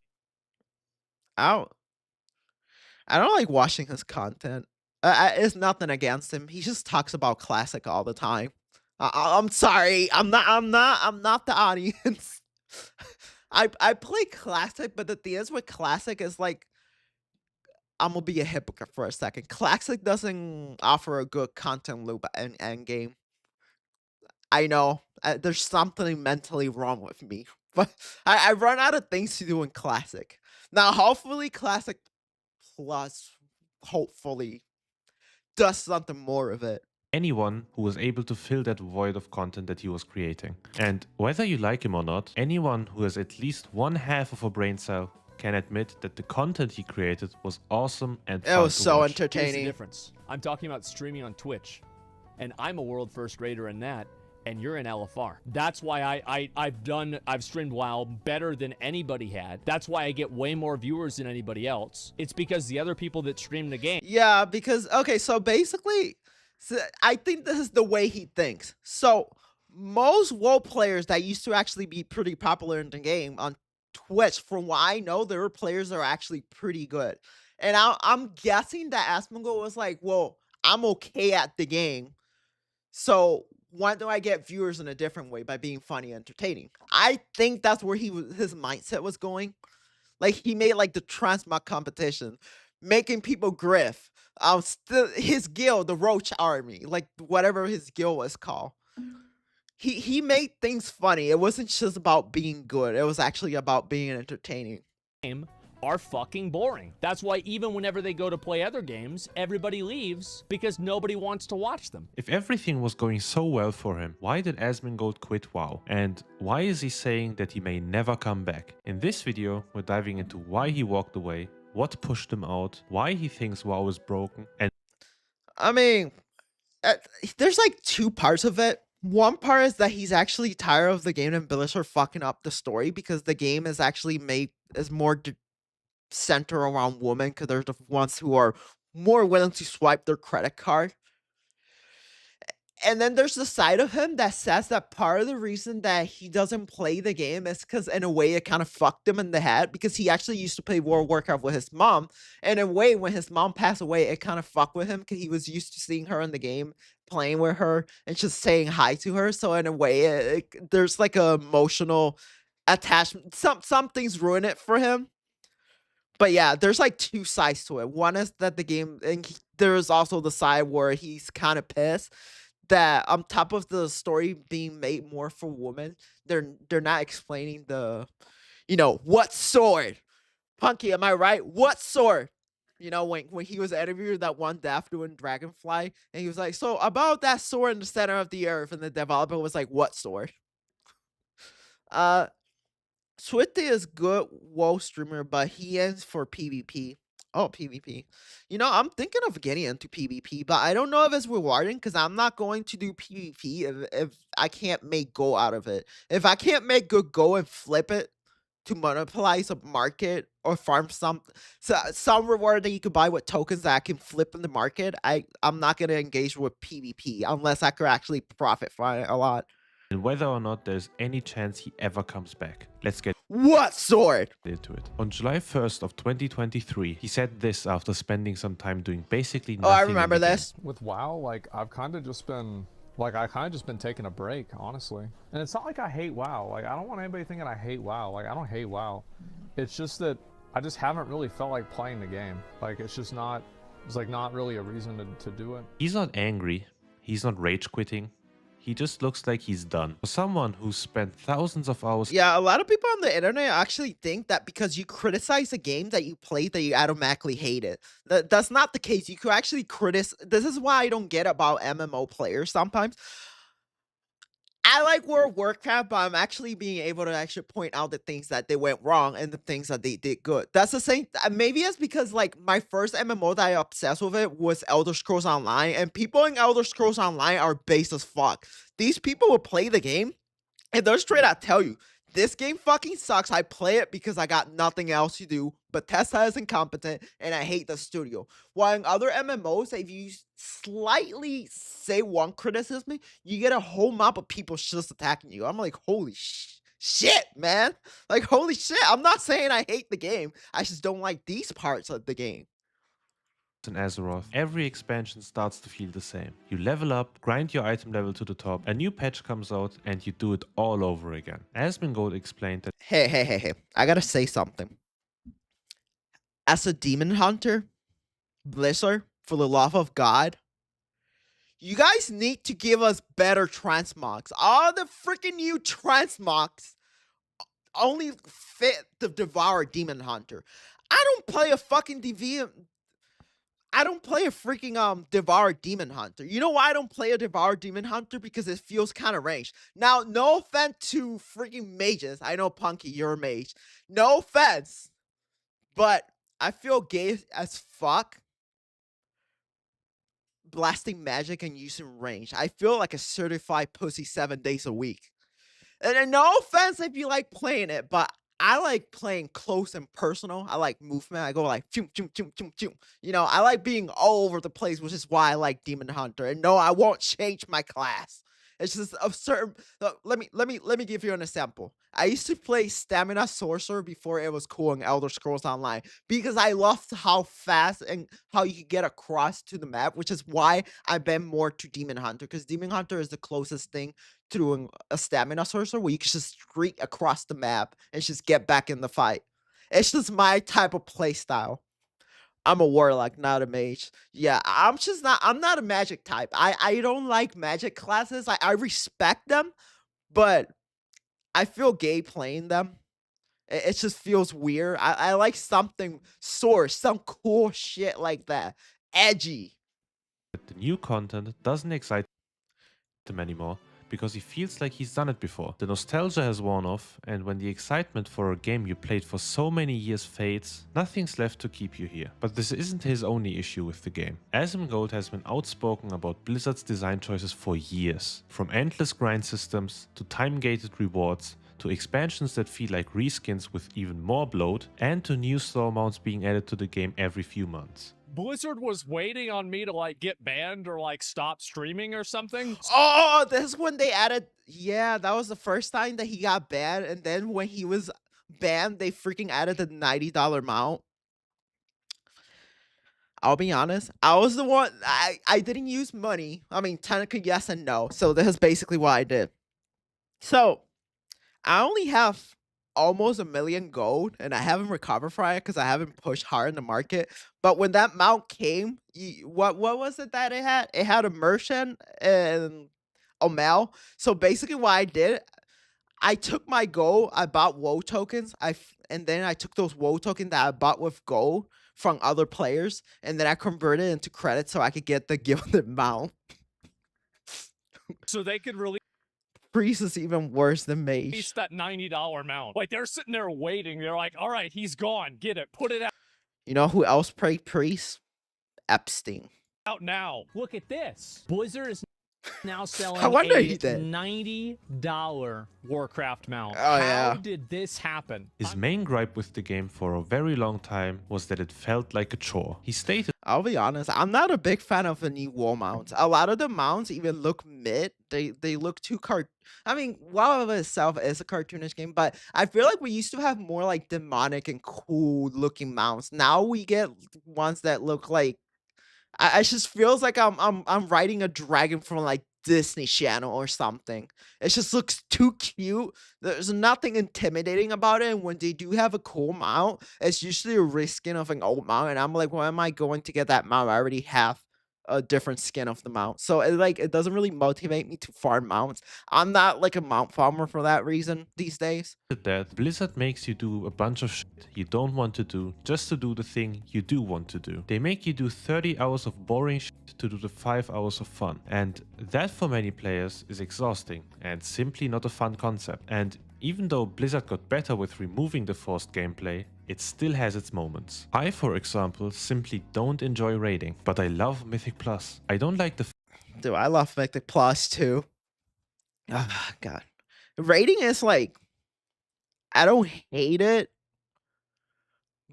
I don't like watching his content. It's nothing against him. He just talks about classic all the time. I'm sorry. I'm not the audience. I play classic, but the thing is with classic is like I'm gonna be a hypocrite for a second. Classic doesn't offer a good content loop and end game. I know there's something mentally wrong with me, but I run out of things to do in classic. Now, hopefully, classic plus hopefully does something more of it. anyone who was able to fill that void of content that he was creating. And whether you like him or not, anyone who has at least one half of a brain cell can admit that the content he created was awesome and fun It was to so watch. Here's the entertaining. difference. I'm talking about streaming on Twitch, and I'm a world first raider in that, and you're in LFR. That's why I've streamed WoW better than anybody had. That's why I get way more viewers than anybody else. It's because the other people that stream the game. Yeah, because okay, so basically, I think this is the way he thinks. So most WoW players that used to actually be pretty popular in the game on Twitch, from what I know, there were players that are actually pretty good. And I'm guessing that Asmongold was like, well, I'm okay at the game, so why do I get viewers in a different way by being funny, entertaining? I think that's where his mindset was going. Like he made like the transmog competition, making people griff. Still his guild, the Roach Army, like whatever his guild was called. He made things funny. It wasn't just about being good. It was actually about being entertaining. Are fucking boring. That's why even whenever they go to play other games, everybody leaves because nobody wants to watch them. If everything was going so well for him, why did Asmongold quit WoW? And why is he saying that he may never come back? In this video, we're diving into why he walked away, what pushed him out, why he thinks WoW is broken, and I mean, uh, there's like two parts of it. One part is that he's actually tired of the game and Blizzard fucking up the story because the game is actually made is more center around women because they're the ones who are more willing to swipe their credit card. And then there's the side of him that says that part of the reason that he doesn't play the game is because in a way it kind of fucked him in the head because he actually used to play World of Warcraft with his mom. And in a way, when his mom passed away, it kind of fucked with him because he was used to seeing her in the game, playing with her, and just saying hi to her. So in a way, there's like a emotional attachment. Some things ruin it for him. But yeah, there's like two sides to it. One is that the game, and there's also the side where he's kind of pissed that on top of the story being made more for women, they're not explaining the, what sword. Punky, am I right? What sword? When he was interviewed that one deaf doing Dragonfly, and he was like, so about that sword in the center of the earth, and the developer was like, what sword? Swifty is good WoW streamer, but he ends for PvP. Oh, PvP. I'm thinking of getting into PvP, but I don't know if it's rewarding because I'm not going to do PvP if I can't make go out of it. If I can't make good go and flip it to monopolize a market or farm some reward that you could buy with tokens that I can flip in the market, I'm not gonna engage with PvP unless I could actually profit from it a lot. And whether or not there's any chance he ever comes back. Let's get What sword? into it. On July 1st of 2023, he said this after spending some time doing basically Oh, nothing. I remember in the game. this. With WoW, like I've kind of just been taking a break, honestly. And it's not like I hate WoW. Like I don't want anybody thinking I hate WoW. Like I don't hate WoW. It's just that I just haven't really felt like playing the game. Like it's like not really a reason to do it. He's not angry. He's not rage quitting. He just looks like he's done. For someone who's spent thousands of hours. Yeah, a lot of people on the internet actually think that because you criticize a game that you played, that you automatically hate it. That's not the case. You could actually criticize. This is why I don't get about MMO players sometimes. I like World of Warcraft, but I'm actually being able to actually point out the things that they went wrong and the things that they did good. That's the same. Maybe it's because like my first MMO that I obsessed with it was Elder Scrolls Online, and people in Elder Scrolls Online are base as fuck. These people will play the game, and they're straight out tell you, this game fucking sucks. I play it because I got nothing else to do. Bethesda is incompetent, and I hate the studio. While in other MMOs, if you slightly say one criticism, you get a whole mob of people just attacking you. I'm like, holy shit, man. Like, holy shit. I'm not saying I hate the game. I just don't like these parts of the game. In Azeroth, every expansion starts to feel the same. You level up, grind your item level to the top, a new patch comes out, and you do it all over again. Asmongold explained that Hey. I gotta say something. As a demon hunter, Blizzard, for the love of God, you guys need to give us better transmogs. All the freaking new transmogs only fit the Devour Demon Hunter. I don't play a fucking I don't play a freaking Devour Demon Hunter. You know why I don't play a Devour Demon Hunter? Because it feels kind of ranged. Now, no offense to freaking mages. I know, Punky, you're a mage. No offense. But I feel gay as fuck blasting magic and using range. I feel like a certified pussy 7 days a week. And no offense if you like playing it, but I like playing close and personal. I like movement. I go like choom, choom, choom, choom, choom. I like being all over the place, which is why I like Demon Hunter. And no, I won't change my class. It's just a certain. Let me give you an example. I used to play Stamina Sorcerer before it was cool in Elder Scrolls Online because I loved how fast and how you could get across to the map, which is why I've been more to Demon Hunter, because Demon Hunter is the closest thing to doing a Stamina Sorcerer where you can just streak across the map and just get back in the fight. It's just my type of play style. I'm a warlock, not a mage. Yeah, I'm not a magic type. I don't like magic classes. I respect them, but I feel gay playing them. It just feels weird. I like something source, some cool shit like that. Edgy. the new content doesn't excite them anymore because he feels like he's done it before. The nostalgia has worn off, and when the excitement for a game you played for so many years fades, nothing's left to keep you here. But this isn't his only issue with the game. Asmongold has been outspoken about Blizzard's design choices for years. From endless grind systems, to time-gated rewards, to expansions that feel like reskins with even more bloat, and to new store mounts being added to the game every few months. Blizzard was waiting on me to like get banned or like stop streaming or something. Oh, that's when they added. Yeah, that was the first time that he got banned, and then when he was banned, they freaking added the $90 mount. I'll be honest, I was the one. I didn't use money. I mean, technically yes and no. So this is basically what I did. So I only have almost 1 million gold, and I haven't recovered from it because I haven't pushed hard in the market. But when that mount came, what was it that it had? It had a merchant and a Mel. So basically, what I did, I took my gold, I bought WoW tokens, and then I took those WoW tokens that I bought with gold from other players, and then I converted it into credits so I could get the gilded mount. So they could release Priest is even worse than Mage. that $90 mount. Like they're sitting there waiting. They're like, all right, he's gone. Get it. Put it You know who else played Priest? Epstein. out now. Look at this. Blizzard is now selling I wonder a he did. $90 Warcraft mount. Oh, yeah. How did this happen? His main gripe with the game for a very long time was that it felt like a chore. He stated I'll be honest, I'm not a big fan of the new wall mounts. A lot of the mounts even look mid. They look too I mean, WoW of itself is a cartoonish game, but I feel like we used to have more like demonic and cool looking mounts. Now we get ones that look like I just feels like I'm riding a dragon from like Disney Channel or something. It just looks too cute. There's nothing intimidating about it. And when they do have a cool mount, it's usually a reskin of an old mount. And I'm like, why am I going to get that mount? I already have a different skin of the mount. So it doesn't really motivate me to farm mounts. I'm not like a mount farmer for that reason these days. that Blizzard makes you do a bunch of shit you don't want to do just to do the thing you do want to do. They make you do 30 hours of boring shit to do the 5 hours of fun. And that for many players is exhausting and simply not a fun concept. And even though Blizzard got better with removing the forced gameplay, it still has its moments. I, for example, simply don't enjoy raiding, but I love Mythic Plus. I don't like the Dude, I love Mythic Plus too. Oh, God. Rating is like, I don't hate it,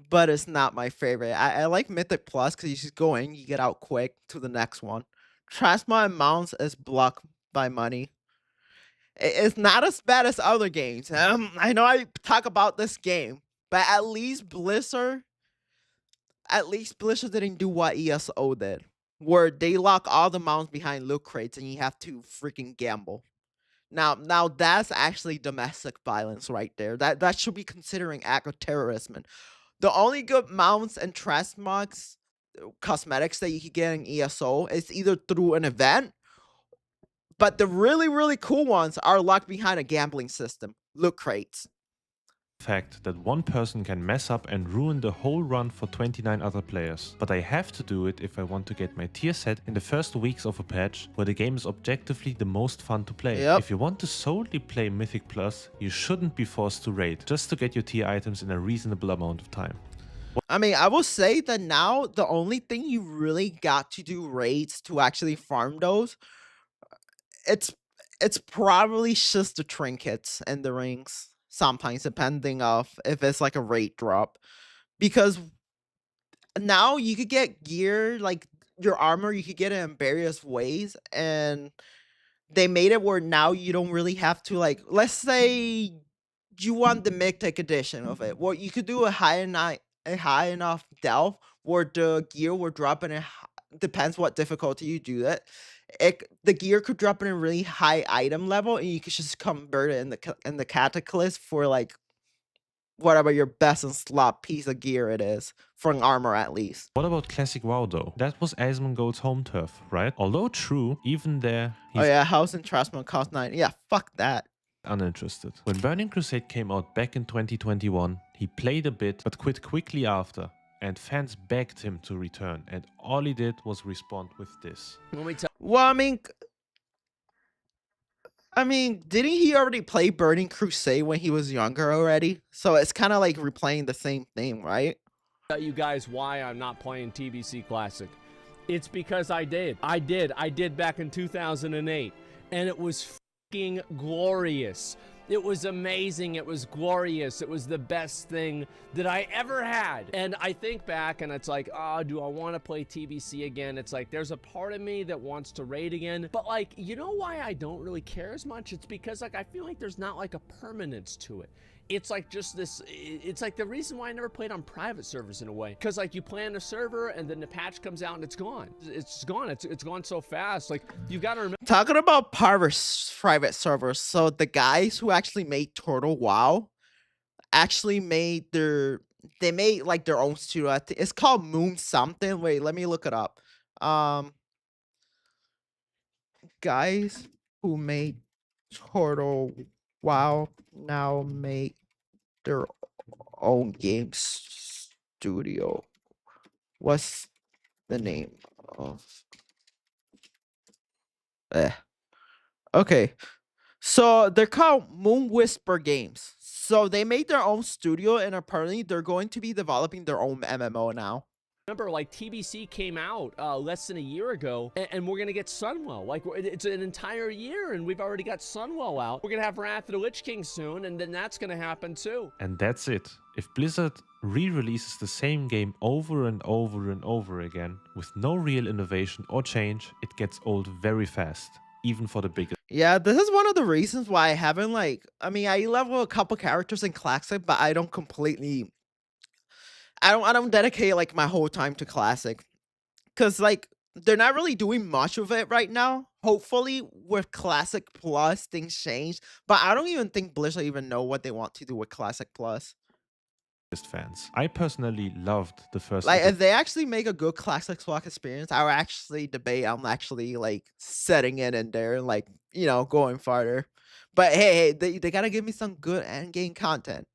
but it's not my favorite. I like Mythic Plus because you just go in, you get out quick to the next one. Trashmod mounts is blocked by money. It's not as bad as other games. I know I talk about this game, but at least Blizzard didn't do what ESO did, where they lock all the mounts behind loot crates and you have to freaking gamble. Now that's actually domestic violence right there. That should be considering act of terrorism. The only good mounts and transmogs cosmetics that you can get in ESO is either through an event, but the really, really cool ones are locked behind a gambling system. Loot crates. fact that one person can mess up and ruin the whole run for 29 other players. But I have to do it if I want to get my tier set in the first weeks of a patch, where the game is objectively the most fun to play. Yep. If you want to solely play Mythic Plus, you shouldn't be forced to raid, just to get your tier items in a reasonable amount of time. I mean, I will say that now the only thing you really got to do raids to actually farm those, it's probably just the trinkets and the rings. Sometimes, depending of if it's like a raid drop, because now you could get gear like your armor. You could get it in various ways, and they made it where now you don't really have to like. Let's say you want the mythic edition of it. Well, you could do a high enough delve where the gear will drop in. Depends what difficulty you do that. The gear could drop in a really high item level, and you could just convert it in the cataclysm for like whatever your best and slot piece of gear it is for an armor at least. What about Classic WoW though? That was Asmongold's home turf, right? Although true, even there, Oh yeah, House and Trustman cost 9. Yeah, fuck that. uninterested. When Burning Crusade came out back in 2021, he played a bit but quit quickly after, and fans begged him to return, and all he did was respond with this. Let me tell Well, I mean, I mean, didn't he already play Burning Crusade when he was younger already? So it's kind of like replaying the same thing, right? Tell you guys why I'm not playing TBC Classic. It's because I did back in 2008, and it was fucking glorious. It was amazing. It was glorious. It was the best thing that I ever had. And I think back and it's like, oh, do I want to play TBC again? It's like, there's a part of me that wants to raid again. But like, you know why I don't really care as much? It's because like, I feel like there's not like a permanence to it. It's like just this, it's like the reason why I never played on private servers in a way. Because like you play on a server and then the patch comes out and it's gone. It's gone. It's gone so fast. Like you got to remember. Talking about private servers, so the guys who actually made Turtle WoW actually made they made like their own studio. It's called Moon something. Wait, let me look it up. Guys who made Turtle WoW now make their own game studio. What's the name of? Okay, so they're called Moon Whisper Games. So they made their own studio, and apparently they're going to be developing their own MMO now. Remember, like TBC came out less than a year ago, and we're gonna get Sunwell. Like it's an entire year, and we've already got Sunwell out. We're gonna have Wrath of the Lich King soon, and then that's gonna happen too. And that's it. If Blizzard re-releases the same game over and over and over again, with no real innovation or change, it gets old very fast, even for the biggest. Yeah, this is one of the reasons why I haven't I mean, I level a couple characters in Classic, but I don't completely I don't dedicate like my whole time to Classic. Cause like they're not really doing much of it right now. Hopefully with Classic Plus things change. But I don't even think Blizzard even know what they want to do with Classic Plus. Fans. I personally loved the first. Like if they actually make a good Classic Plus experience, I would actually debate on actually like setting it in there and like, you know, going farther. But hey, they gotta give me some good end game content.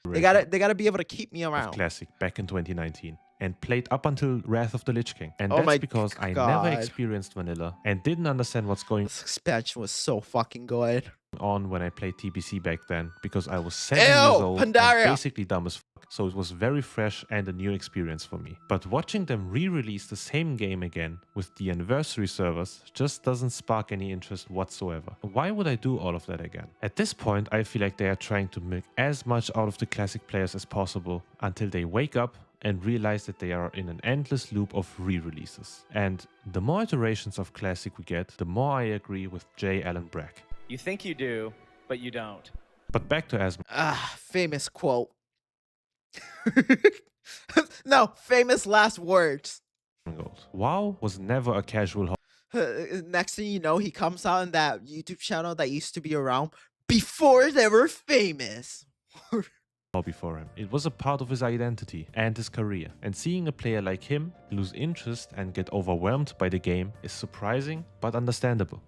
They gotta be able to keep me around. Classic back in 2019 and played up until Wrath of the Lich King. And Oh that's my because I God. never experienced vanilla and didn't understand what's going This expansion was so fucking good. on when I played TBC back then, because I was 7 Ew, years old and Pandaria. basically dumb as fuck. So it was very fresh and a new experience for me. But watching them re-release the same game again with the anniversary servers just doesn't spark any interest whatsoever. Why would I do all of that again? At this point, I feel like they are trying to make as much out of the classic players as possible until they wake up and realize that they are in an endless loop of re-releases. And the more iterations of Classic we get, the more I agree with J. Allen Brack. You think you do, but you don't. But back to Asmon. Famous quote. No, famous last words. Gold. WoW was never a casual hobby. Next thing you know, he comes out in that YouTube channel that used to be around before they were famous. For him. It was a part of his identity and his career, and seeing a player like him lose interest and get overwhelmed by the game is surprising but understandable.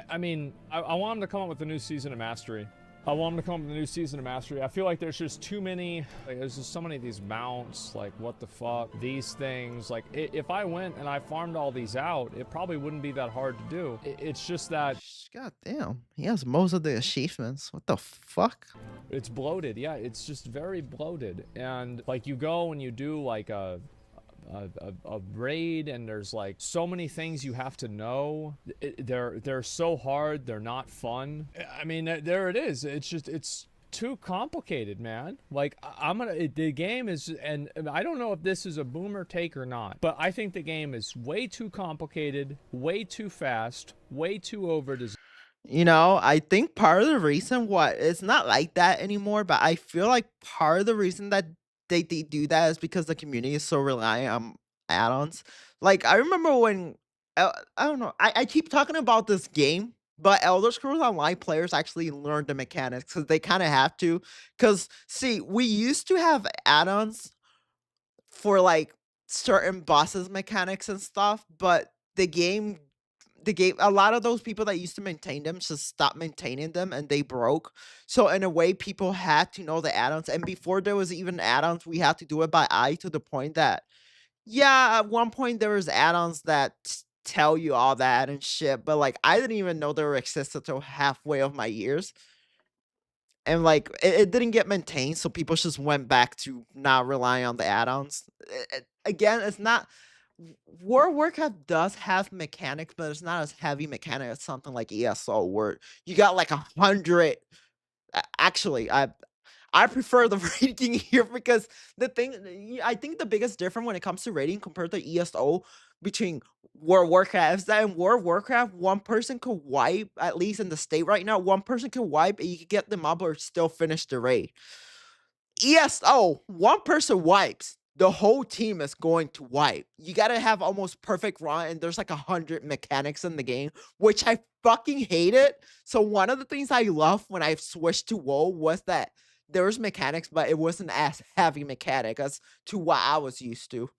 I mean, I want him to come up with a new season of Mastery. I want him to come up with a new season of Mastery. I feel like there's just too many, like there's just so many of these mounts, like what the fuck, these things. Like if I went and I farmed all these out, it probably wouldn't be that hard to do. It's just that God damn, he has most of the achievements. What the fuck? it's bloated. Yeah, it's just very bloated. And like you go and you do like a raid and there's like so many things you have to know. They're so hard, they're not fun. I mean, there it is. It's just, it's too complicated, man. Like the game is, and I don't know if this is a boomer take or not, but I think the game is way too complicated, way too fast, way too overdesigned. You know, I think part of the reason why it's not like that anymore, but I feel like part of the reason that they do that is because the community is so reliant on add-ons. Like, I remember when, I don't know, I keep talking about this game, but Elder Scrolls Online players actually learned the mechanics because they kind of have to. Because, see, we used to have add-ons for, like, certain bosses mechanics and stuff, but the game, a lot of those people that used to maintain them just stopped maintaining them and they broke. So in a way, people had to know the add-ons, and before there was even add-ons, we had to do it by eye, to the point that, yeah, at one point there was add-ons that tell you all that and shit, but like I didn't even know they were existed until halfway of my years. And like it didn't get maintained, so people just went back to not relying on the add-ons. Again, it's not World of Warcraft does have mechanics, but it's not as heavy mechanic as something like ESO, where you got like 100. Actually, I prefer the rating here because I think the biggest difference when it comes to rating compared to ESO between World of Warcraft is that in World of Warcraft, one person could wipe, at least in the state right now, one person could wipe and you could get them up or still finish the raid. ESO, one person wipes, the whole team is going to wipe. You gotta have almost perfect run, and there's like 100 mechanics in the game, which I fucking hate it. So one of the things I love when I switched to WoW was that there was mechanics, but it wasn't as heavy mechanic as to what I was used to.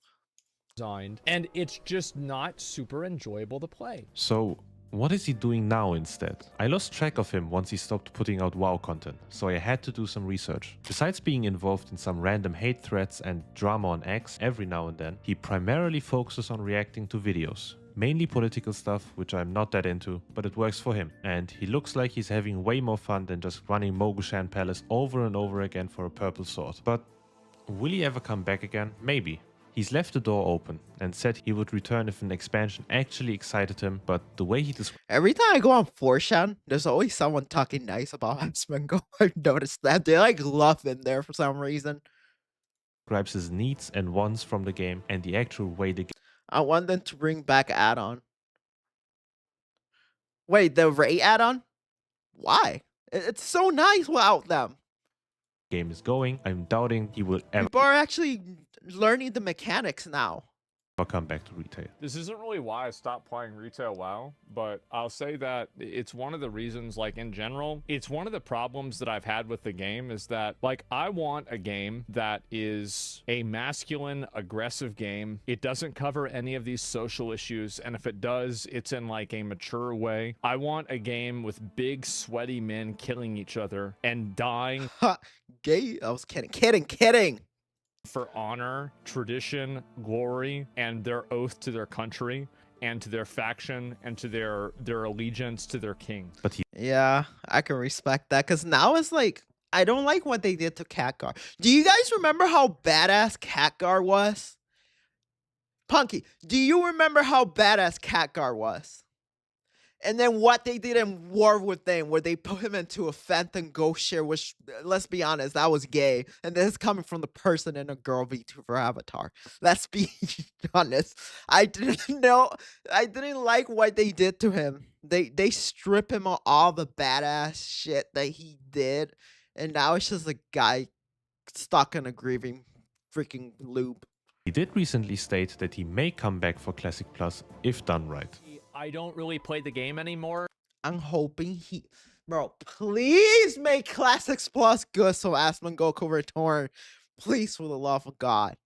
Designed, and it's just not super enjoyable to play. So, what is he doing now instead? I lost track of him once he stopped putting out WoW content, so I had to do some research. Besides being involved in some random hate threats and drama on X every now and then, he primarily focuses on reacting to videos. Mainly political stuff, which I'm not that into, but it works for him. And he looks like he's having way more fun than just running Mogushan Palace over and over again for a purple sword. But will he ever come back again? Maybe. He's left the door open and said he would return if an expansion actually excited him, but the way he Every time I go on 4chan, there's always someone talking nice about Asmongold. I've noticed that. They like love him there for some reason. describes his needs and wants from the game and the actual way the I want them to bring back add-on. Wait, the raid add-on? Why? It's so nice without them. game is going, I'm doubting he will ever People are actually learning the mechanics now. come back to retail. This isn't really why I stopped playing retail WoW, but I'll say that it's one of the reasons, like in general, it's one of the problems that I've had with the game is that, like, I want a game that is a masculine, aggressive game. It doesn't cover any of these social issues, and if it does, it's in like a mature way. I want a game with big, sweaty men killing each other and dying Gay? I was kidding. for honor, tradition, glory, and their oath to their country and to their faction and to their allegiance to their king. But he Yeah, I can respect that, because now it's like, I don't like what they did to Khadgar. Do you guys remember how badass Khadgar was? Punky, do you remember how badass Khadgar was? And then what they did in War Within, where they put him into a phantom ghost share, which, let's be honest, that was gay. And this is coming from the person in a girl VTuber avatar. Let's be honest. I didn't like what they did to him. They strip him of all the badass shit that he did. And now it's just a guy stuck in a grieving freaking loop. did recently state that he may come back for Classic Plus if done right. I don't really play the game anymore. I'm hoping bro, please make Classics Plus good so Asmongold can return. Please, for the love of God.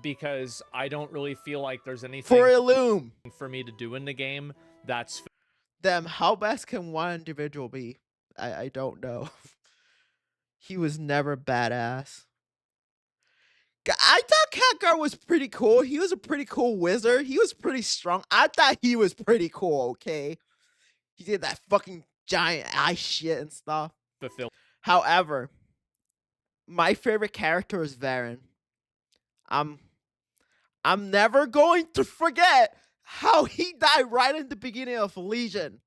Because I don't really feel like there's anything For Illume. for me to do in the game that's Them, how best can one individual be? I don't know. He was never badass. I thought Khadgar was pretty cool. He was a pretty cool wizard. He was pretty strong. I thought he was pretty cool, okay? He did that fucking giant eye shit and stuff. fulfilled. However, my favorite character is Varen. I'm never going to forget how he died right in the beginning of Legion.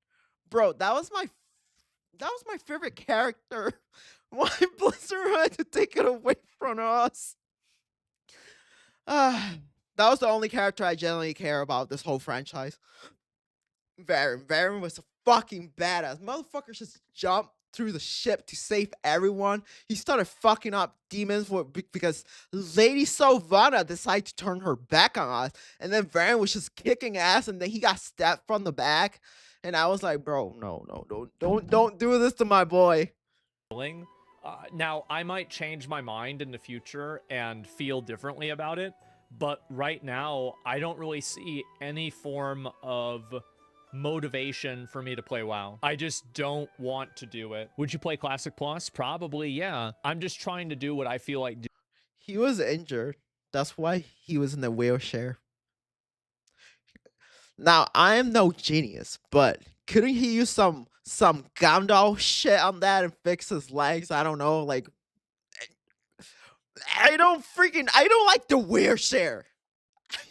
Bro, that was my favorite character. Why Blizzard had to take it away from us? That was the only character I genuinely care about this whole franchise. Varen was a fucking badass. Motherfucker just jumped through the ship to save everyone. He started fucking up demons because Lady Sylvana decided to turn her back on us. And then Varen was just kicking ass, and then he got stabbed from the back. And I was like, bro, no, don't do this to my boy. Now, I might change my mind in the future and feel differently about it, but right now, I don't really see any form of motivation for me to play WoW. I just don't want to do it. Would you play Classic Plus? Probably, yeah. I'm just trying to do what I feel like He was injured. That's why he was in the wheelchair. Now, I am no genius, but couldn't he use some Gandalf shit on that and fix his legs? I don't know, like I don't like the wheelchair.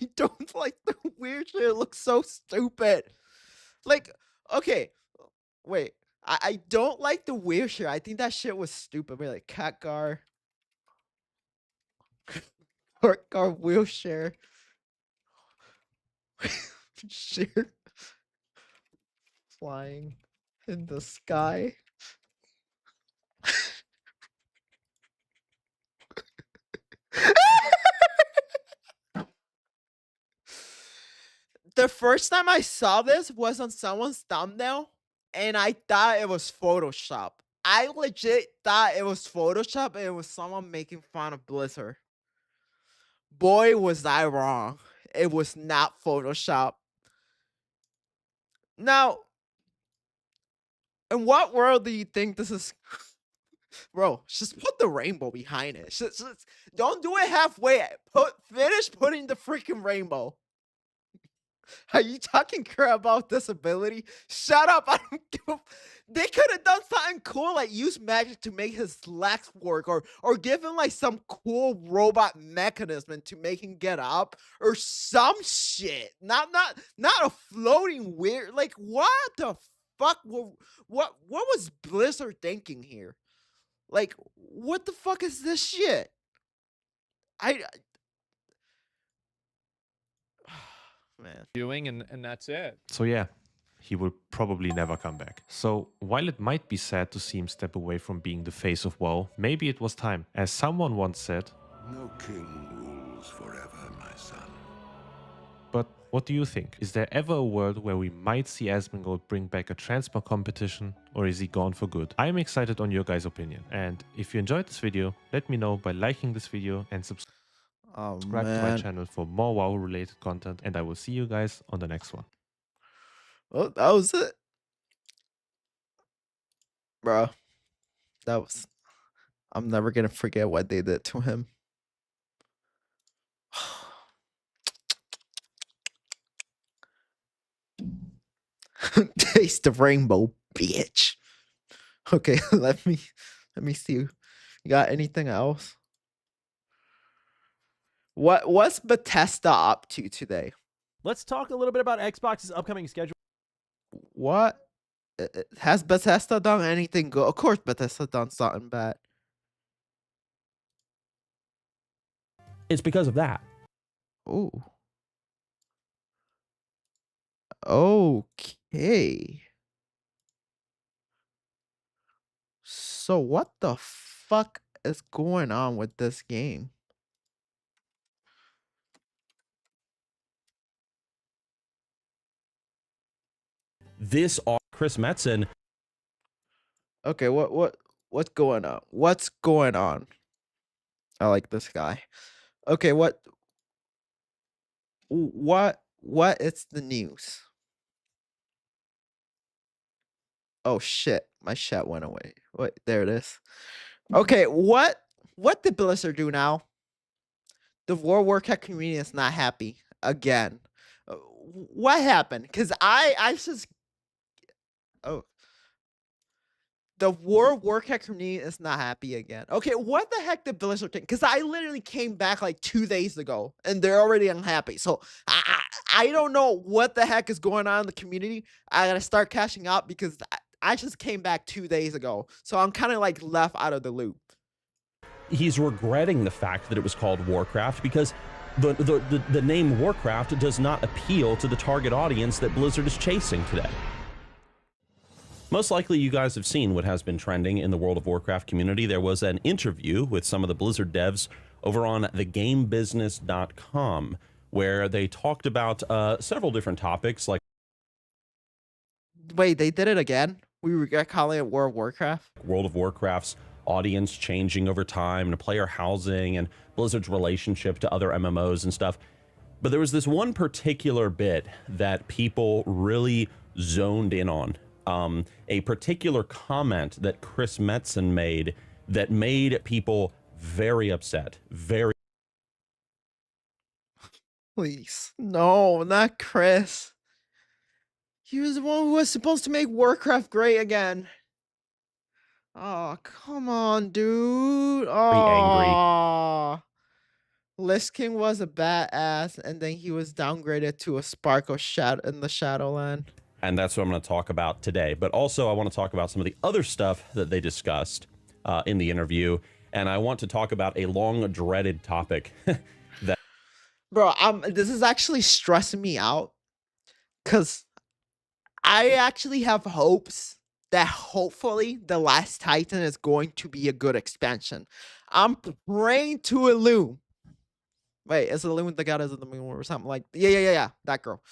I don't like the wheelchair. It looks so stupid. Like, okay, wait. I don't like the wheelchair. I think that shit was stupid. Wait, like Catgar. Catgar wheelchair. Shit. Flying in the sky. The first time I saw this was on someone's thumbnail, and I thought it was Photoshop. I legit thought it was Photoshop and it was someone making fun of Blizzard. Boy, was I wrong. It was not Photoshop. Now, in what world do you think this is? Bro, just put the rainbow behind it. Just don't do it halfway. Finish putting the freaking rainbow. Are you talking crap about disability? Shut up! I don't give a. They could have done something cool, like use magic to make his legs work, or give him like some cool robot mechanism to make him get up, or some shit. Not a floating weird. Like what the fuck? What was Blizzard thinking here? Like what the fuck is this shit? Man. Doing, and that's it. So yeah, he will probably never come back. So while it might be sad to see him step away from being the face of WoW, maybe it was time. As someone once said, "No king rules forever, my son." But what do you think? Is there ever a world where we might see Asmongold bring back a transfer competition, or is he gone for good? I'm excited on your guys' opinion. And if you enjoyed this video, let me know by liking this video and subscribe to my channel for more WoW related content, and I will see you guys on the next one. Well, that was it. Bro. That was... I'm never gonna forget what they did to him. Taste the rainbow, bitch. Okay, let me see. You got anything else? What's Bethesda up to today? Let's talk a little bit about Xbox's upcoming schedule. What? Has Bethesda done anything good? Of course Bethesda done something bad. It's because of that. Ooh. Okay. So what the fuck is going on with this game? This Chris Metzen. Okay, what's going on? What's going on? I like this guy. Okay, what is the news? Oh shit, my chat went away. Wait, there it is. Okay, what did Blizzard do now? The World of Warcraft community is not happy again. What happened? Cause I just the World of Warcraft community is not happy again. Okay, what the heck did Blizzard think? Because I literally came back like 2 days ago and they're already unhappy. So I don't know what the heck is going on in the community. I gotta start catching up because I just came back 2 days ago. So I'm kind of like left out of the loop. He's regretting the fact that it was called Warcraft because the name Warcraft does not appeal to the target audience that Blizzard is chasing today. Most likely you guys have seen what has been trending in the World of Warcraft community. There was an interview with some of the Blizzard devs over on thegamebusiness.com where they talked about several different topics like... Wait, they did it again? We regret calling it World of Warcraft? World of Warcraft's audience changing over time and player housing and Blizzard's relationship to other MMOs and stuff. But there was this one particular bit that people really zoned in on. A particular comment that Chris Metzen made that made people very upset. Please. No, not Chris. He was the one who was supposed to make Warcraft great again. Oh, come on, dude. angry. Oh. Lich King was a badass, and then he was downgraded to a sparkle shadow in the Shadowland. And that's what I'm going to talk about today. But also, I want to talk about some of the other stuff that they discussed in the interview. And I want to talk about a long-dreaded topic that... Bro, this is actually stressing me out, because I actually have hopes that hopefully The Last Titan is going to be a good expansion. I'm praying to Illume. Wait, is Illume the goddess of the moon or something like? Yeah, that girl.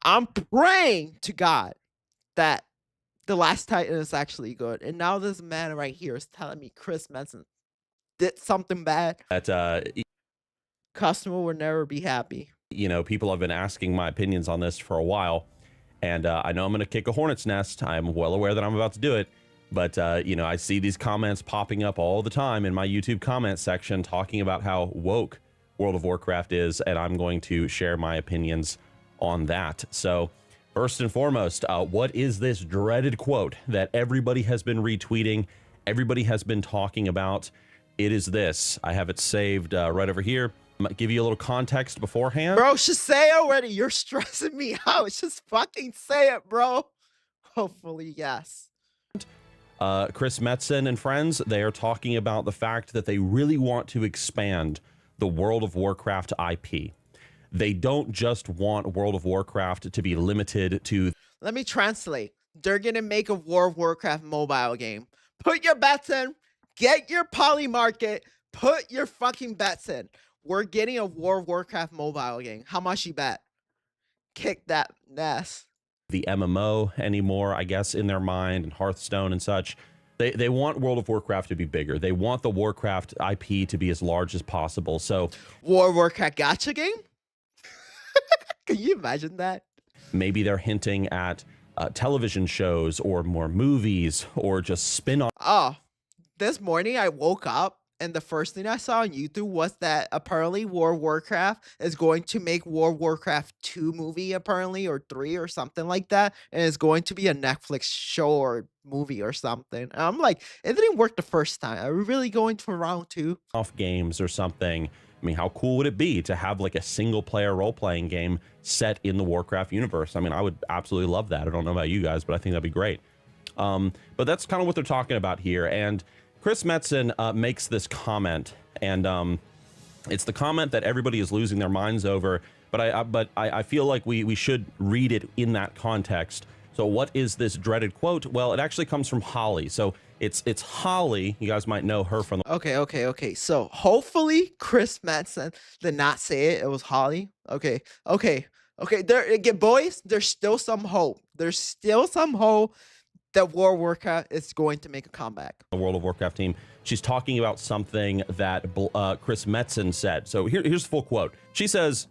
I'm praying to God that The Last Titan is actually good. And now this man right here is telling me Chris Manson did something bad. Customer will never be happy. You know, people have been asking my opinions on this for a while. And I know I'm going to kick a hornet's nest. I'm well aware that I'm about to do it. But, you know, I see these comments popping up all the time in my YouTube comment section talking about how woke World of Warcraft is. And I'm going to share my opinions on that. So first and foremost, what is this dreaded quote that everybody has been retweeting? Everybody has been talking about. It is this. I have it saved right over here. I'm gonna give you a little context beforehand. Bro, just say it already. You're stressing me out. Just fucking say it, bro. Hopefully, yes. Chris Metzen and friends, they are talking about the fact that they really want to expand the World of Warcraft IP. They don't just want World of Warcraft to be limited to... Let me translate. They're going to make a World of Warcraft mobile game. Put your bets in. Get your poly market. Put your fucking bets in. We're getting a World of Warcraft mobile game. How much you bet? Kick that ass. The MMO anymore, I guess, in their mind, and Hearthstone and such. They want World of Warcraft to be bigger. They want the Warcraft IP to be as large as possible. So World of Warcraft gacha game? Can you imagine that? Maybe they're hinting at television shows or more movies or just spin-off. Oh, this morning I woke up and the first thing I saw on YouTube was that apparently World of Warcraft is going to make World of Warcraft 2 movie apparently, or 3 or something like that. And it's going to be a Netflix show or movie or something. And I'm like, it didn't work the first time. Are we really going to round 2? Off games or something. I mean, how cool would it be to have like a single player role-playing game set in the Warcraft universe? I mean, I would absolutely love that. I don't know about you guys, but I think that'd be great. But that's kind of what they're talking about here. And Chris Metzen makes this comment, and it's the comment that everybody is losing their minds over. But I feel like we should read it in that context. So what is this dreaded quote? Well, it actually comes from Holly. So it's Holly. You guys might know her from the... Okay. So hopefully Chris Metzen did not say it. It was Holly. Okay. There again, boys. There's still some hope. There's still some hope that World of Warcraft is going to make a comeback. The World of Warcraft team. She's talking about something that Chris Metzen said. So here's the full quote. She says,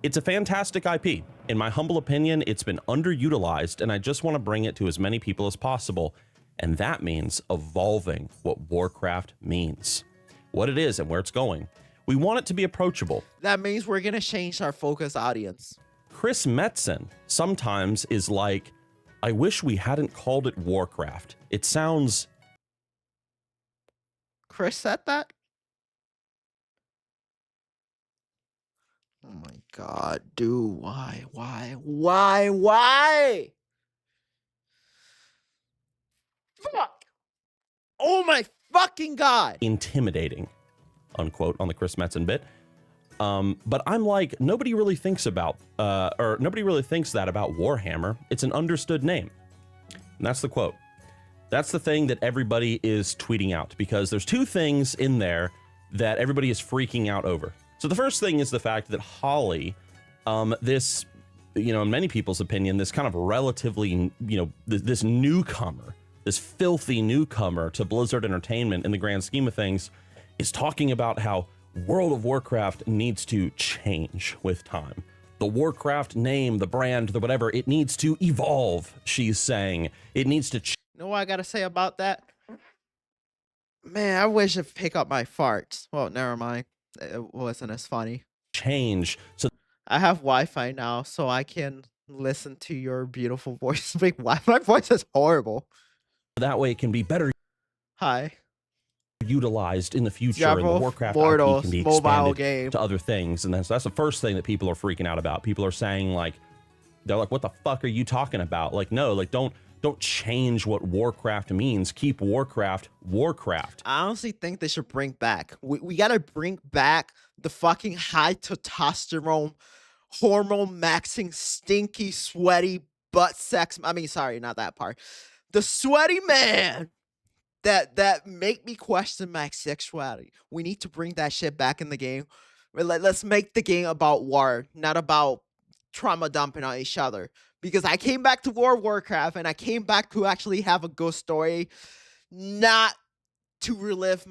"It's a fantastic IP. In my humble opinion, it's been underutilized, and I just want to bring it to as many people as possible. And that means evolving what Warcraft means, what it is and where it's going. We want it to be approachable." That means we're going to change our focus audience. Chris Metzen sometimes is like, "I wish we hadn't called it Warcraft. It sounds..." Chris said that? Oh my god, dude, why? Fuck! Oh my fucking god! Intimidating, unquote, on the Chris Metzen bit. But I'm like, nobody really thinks about, nobody really thinks that about Warhammer. It's an understood name. And that's the quote. That's the thing that everybody is tweeting out, because there's two things in there that everybody is freaking out over. So the first thing is the fact that Holly, this, you know, in many people's opinion, this kind of relatively, you know, this newcomer, this filthy newcomer to Blizzard Entertainment in the grand scheme of things, is talking about how World of Warcraft needs to change with time. The Warcraft name, the brand, the whatever, it needs to evolve, she's saying. It needs to change. You know what I gotta say about that? Man, I wish I'd pick up my farts. Well, never mind. It wasn't as funny. Change. So I have Wi-Fi now, so I can listen to your beautiful voice. Wait, why my voice is horrible? That way it can be better Hi. utilized in the future, and the Diablo Warcraft Immortals IP can be mobile expanded game. to other things. And that's the first thing that people are freaking out about. People are saying, like, they're like, what the fuck are you talking about? Like, no, like, don't change what Warcraft means. Keep Warcraft Warcraft. I honestly think they should bring back. We gotta bring back the fucking high testosterone, hormone maxing, stinky, sweaty butt sex. I mean, sorry, not that part. The sweaty man that make me question my sexuality. We need to bring that shit back in the game. Let's make the game about war, not about trauma dumping on each other. Because I came back to Warcraft and I came back to actually have a good story, not to relive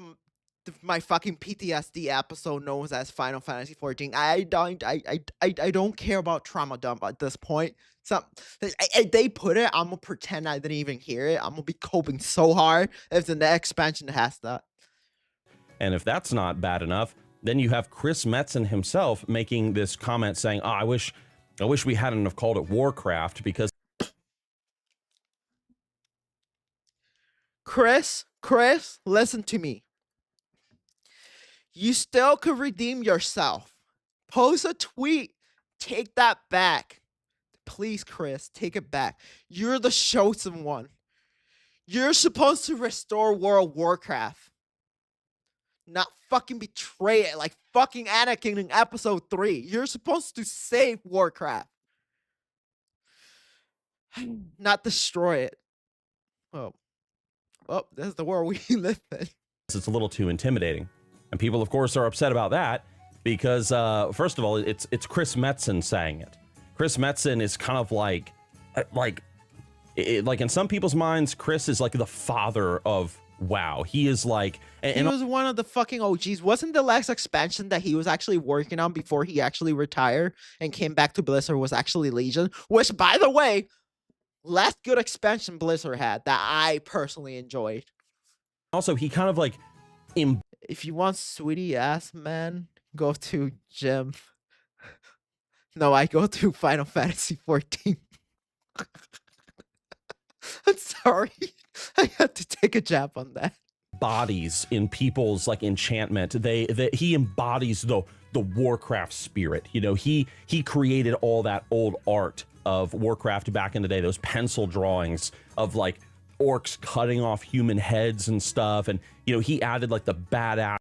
my fucking PTSD episode known as Final Fantasy 14. I don't care about trauma dump at this point. They put it, I'm gonna pretend I didn't even hear it. I'm gonna be coping so hard if the next expansion has that. And if that's not bad enough, then you have Chris Metzen himself making this comment saying, oh, I wish we hadn't have called it Warcraft, because Chris, listen to me. You still could redeem yourself. Post a tweet. Take that back. Please, Chris, take it back. You're the chosen one. You're supposed to restore World of Warcraft. Not fucking betray it like fucking Anakin in episode 3. You're supposed to save Warcraft. Not destroy it. Oh, that's the world we live in. it's a little too intimidating. And people, of course, are upset about that because, first of all, it's Chris Metzen saying it. Chris Metzen is kind of like in some people's minds, Chris is like the father of WoW. He is like... he was one of the fucking OGs. Wasn't the last expansion that he was actually working on before he actually retired and came back to Blizzard was actually Legion? Which, by the way, last good expansion Blizzard had that I personally enjoyed. Also, he kind of like... If you want sweetie ass, man, go to Gym. No, I go to Final Fantasy 14. I'm sorry. I had to take a jab on that. Bodies in people's like enchantment. He embodies the Warcraft spirit. You know, he created all that old art of Warcraft back in the day, those pencil drawings of like orcs cutting off human heads and stuff. And, you know, he added like the badass.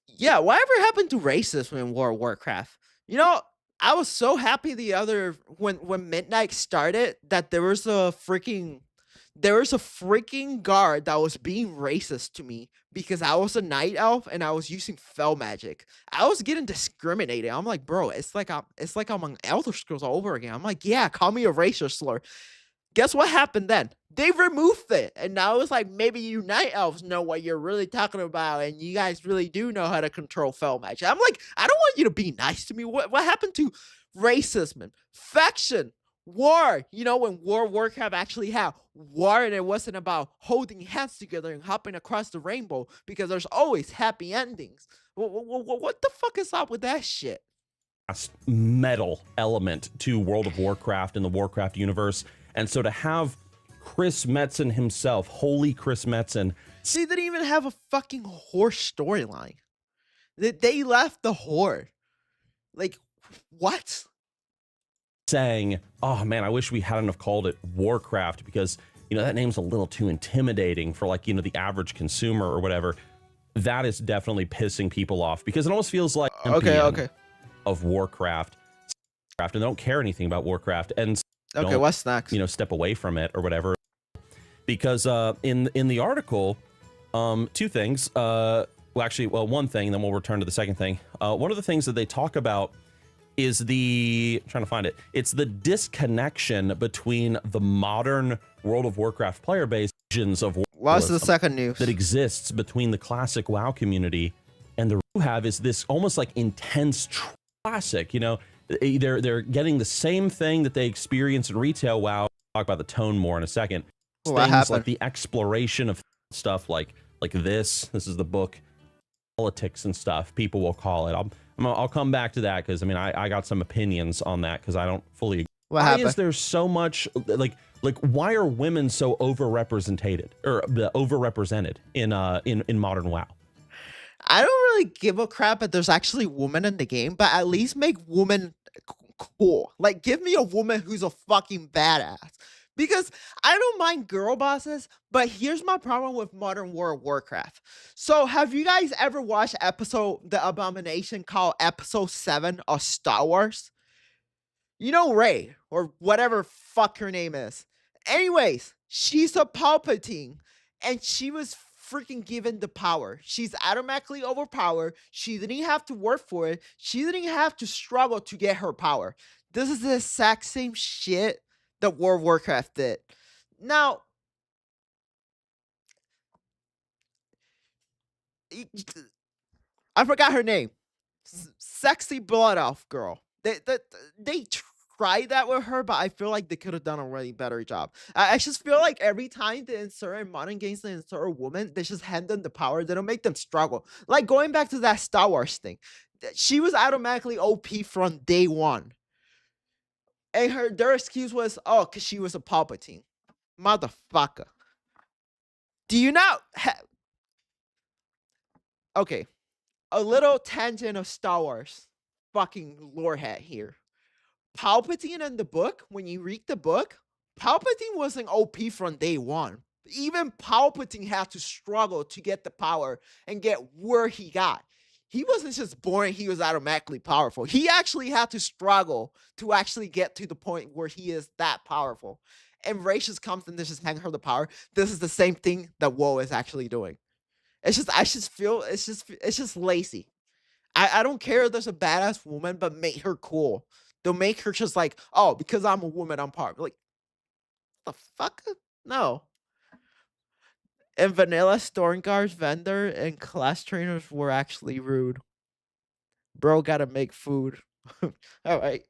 Yeah, whatever happened to racism in World of Warcraft? You know, I was so happy when Midnight started that there was a freaking guard that was being racist to me because I was a night elf and I was using fell magic. I was getting discriminated. I'm like, bro, it's like I'm on Elder Scrolls all over again. I'm like, yeah, call me a racial slur. Guess what happened then? They removed it. And now it's like, maybe you night elves know what you're really talking about and you guys really do know how to control fell magic. I'm like, I don't want you to be nice to me. What happened to racism, faction, war? You know, when World of Warcraft actually had war and it wasn't about holding hands together and hopping across the rainbow because there's always happy endings. What the fuck is up with that shit? Metal element to World of Warcraft and the Warcraft universe. And so to have Chris Metzen himself, holy Chris Metzen. They didn't even have a fucking horse storyline. They left the horde. Like, what? Saying, oh man, I wish we hadn't have called it Warcraft because, you know, that name's a little too intimidating for like, you know, the average consumer or whatever. That is definitely pissing people off because it almost feels like okay. Of Warcraft and they don't care anything about Warcraft and okay, what's next? You know, step away from it or whatever. Because in the article, two things. Well, one thing, and then we'll return to the second thing. One of the things that they talk about is I'm trying to find it. It's the disconnection between the modern World of Warcraft player base of what's the second news that exists between the classic WoW community and the you have is this almost like intense classic. You know, they're getting the same thing that they experience in retail WoW. I'll talk about the tone more in a second. Things like the exploration of stuff like this is the book politics and stuff people will call it. I'll come back to that because I mean I got some opinions on that because I don't fully agree What why happened? is there so much like why are women so overrepresented in modern WoW? I don't really give a crap if there's actually women in the game, but at least make women cool. Like, give me a woman who's a fucking badass. Because I don't mind girl bosses, but here's my problem with Modern Warcraft. So, have you guys ever watched the Abomination called Episode 7 of Star Wars? You know Rey, or whatever fuck her name is. Anyways, she's a Palpatine, and she was freaking given the power. She's automatically overpowered. She didn't have to work for it. She didn't have to struggle to get her power. This is the exact same shit that World of Warcraft did. Now, I forgot her name. Sexy Blood Elf girl. They tried that with her, but I feel like they could have done a really better job. I just feel like every time they insert in modern games, they insert a woman, they just hand them the power. They don't make them struggle. Like going back to that Star Wars thing, she was automatically OP from day one, and their excuse was, oh, because she was a Palpatine. Motherfucker. Do you not have... Okay, a little tangent of Star Wars. Fucking lore hat here. Palpatine in the book, when you read the book, Palpatine wasn't OP from day one. Even Palpatine had to struggle to get the power and get where he got. He wasn't just born, he was automatically powerful. He actually had to struggle to actually get to the point where he is that powerful. And Rey just comes and just hangs her the power. This is the same thing that WoW is actually doing. I just feel it's just lazy. I don't care if there's a badass woman, but make her cool. They'll make her just like, oh, because I'm a woman, I'm part. Like, the fuck? No. And Vanilla Stormguard's vendor and class trainers were actually rude. Bro gotta make food. Alright.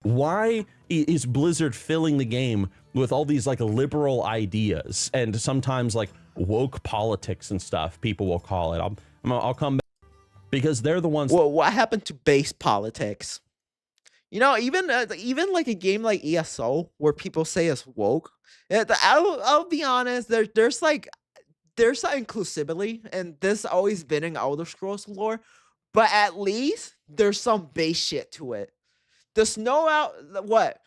Why is Blizzard filling the game with all these like liberal ideas and sometimes like woke politics and stuff? People will call it. I'll come back because they're the ones. Well, what happened to base politics? You know, even like a game like ESO where people say it's woke. I'll be honest. There's some inclusivity, and this always been in Elder Scrolls lore. But at least there's some base shit to it. The snow out what?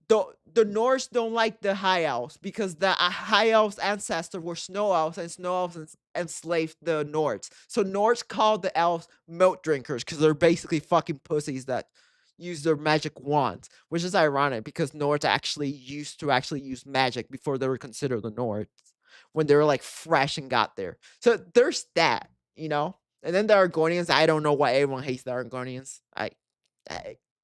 The Norse don't like the High Elves because the High Elves ancestor were Snow Elves, and Snow Elves enslaved the Nords. So Nords called the elves milk drinkers because they're basically fucking pussies that use their magic wands, which is ironic because Nords actually used to use magic before they were considered the Nords, when they were like fresh and got there. So there's that, you know? And then the Argonians, I don't know why everyone hates the Argonians.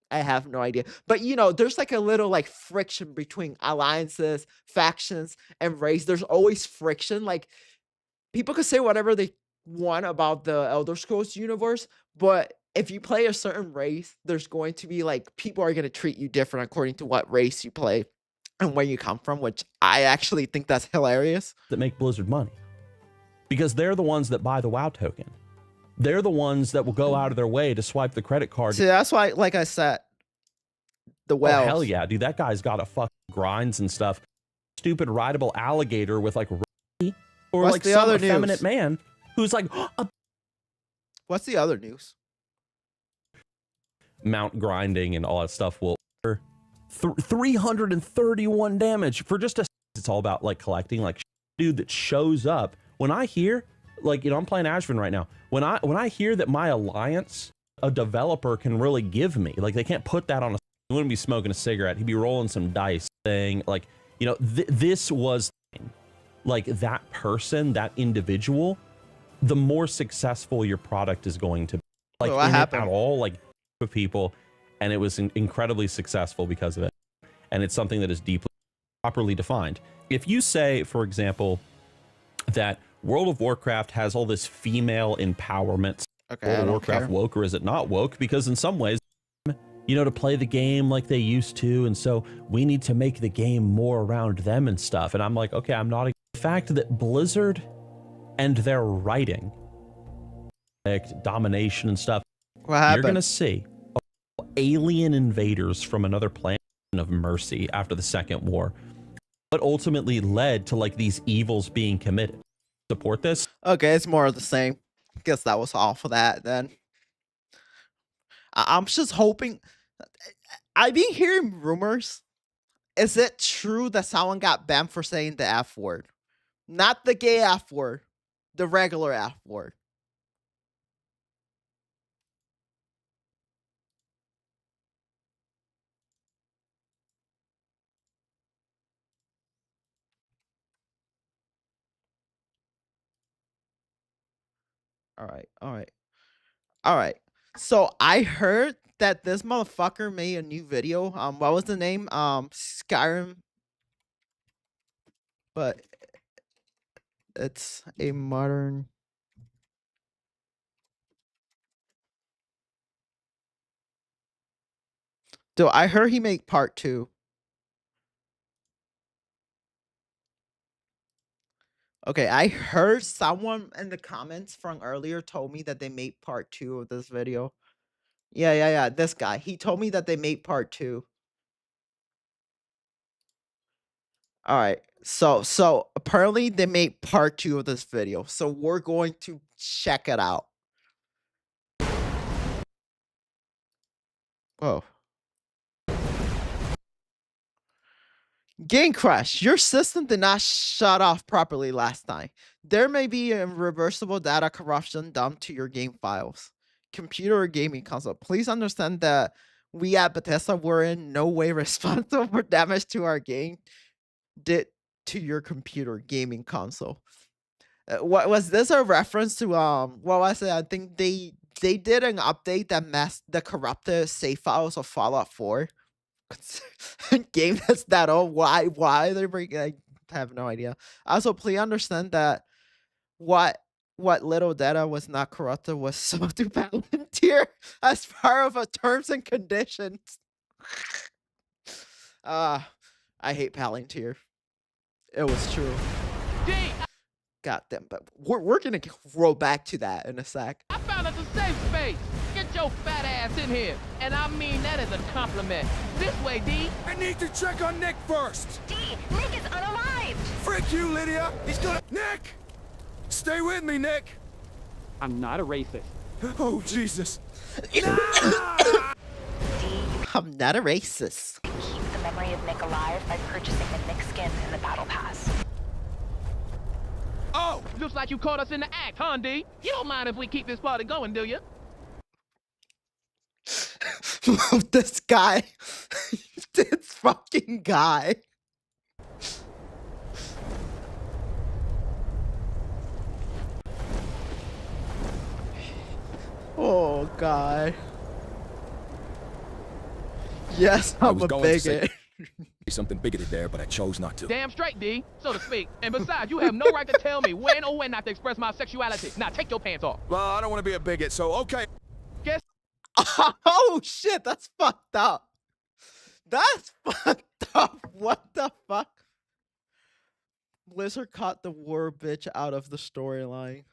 I have no idea. But you know, there's like a little like friction between alliances, factions, and race. There's always friction. Like, people could say whatever they want about the Elder Scrolls universe, but if you play a certain race, there's going to be like, people are going to treat you different according to what race you play and where you come from, which I actually think that's hilarious. That make Blizzard money because they're the ones that buy the WoW token. They're the ones that will go out of their way to swipe the credit card. See, that's why, like I said, the whales. Oh, hell yeah, dude. That guy's got a fucking grinds and stuff. Stupid rideable alligator with like, or What's like the some other effeminate news? man who's like, What's the other news? mount grinding and all that stuff will 331 damage for just a. It's all about like collecting, like dude that shows up. When I hear, like, you know, I'm playing Ashvin right now. When I hear that my alliance, a developer can really give me, like, they can't put that on a. He wouldn't be smoking a cigarette. He'd be rolling some dice thing. Like, you know, this was like that person, that individual, the more successful your product is going to be. Like, what happened? At all, like, of people, and it was incredibly successful because of it. And it's something that is deeply properly defined. If you say, for example, that World of Warcraft has all this female empowerment, Okay, World I of don't Warcraft care. woke, or is it not woke? Because in some ways, you know, to play the game like they used to, and so we need to make the game more around them and stuff. And I'm like, okay, I'm not. The fact that Blizzard and their writing, like domination and stuff, What happened? you're gonna see alien invaders from another planet of mercy after the Second War, but ultimately led to like these evils being committed. Support this? Okay, it's more of the same. Guess that was all for that then. I'm just hoping. I've been hearing rumors. Is it true that someone got banned for saying the F word? Not the gay F word, the regular F word. All right, all right, all right. So I heard that this motherfucker made a new video. What was the name? Skyrim, but it's a modern. So I heard he made part 2. Okay, I heard someone in the comments from earlier told me that they made part 2 of this video. Yeah. This guy. He told me that they made part 2. All right. So apparently they made part 2 of this video. So we're going to check it out. Oh. Game crash. Your system did not shut off properly last time. There may be irreversible data corruption done to your game files. Computer or gaming console. Please understand that we at Bethesda were in no way responsible for damage to our game did to your computer gaming console. What was this a reference to? What was it? I think they did an update that masked the corrupted save files of Fallout 4. Game that's that old. Why they bring? I have no idea. Also, please understand that what little data was not corrupted was sold to Palantir as part of a terms and conditions. I hate Palantir. It was true. God damn, but we're gonna roll back to that in a sec. I found us a safe space. Get your fat ass in here. And I mean that as a compliment. This way, D. I need to check on Nick first. D, Nick is unalived. Frick you, Lydia. He's gonna... Nick! Stay with me, Nick. I'm not a racist. Oh, Jesus. D, I'm not a racist. you can keep the memory of Nick alive by purchasing the Nick skins in the battle pass. Oh! Looks like you caught us in the act, huh, D? You don't mind if we keep this party going, do you? This guy. This fucking guy. Oh, God. Yes, I'm a bigot. Something bigoted there, but I chose not to. Damn straight, D, so to speak. And besides, you have no right to tell me when or when not to express my sexuality. Now, take your pants off. Well, I don't want to be a bigot, so okay. Guess. Oh, shit, that's fucked up. That's fucked up. What the fuck? Blizzard caught the war bitch out of the storyline.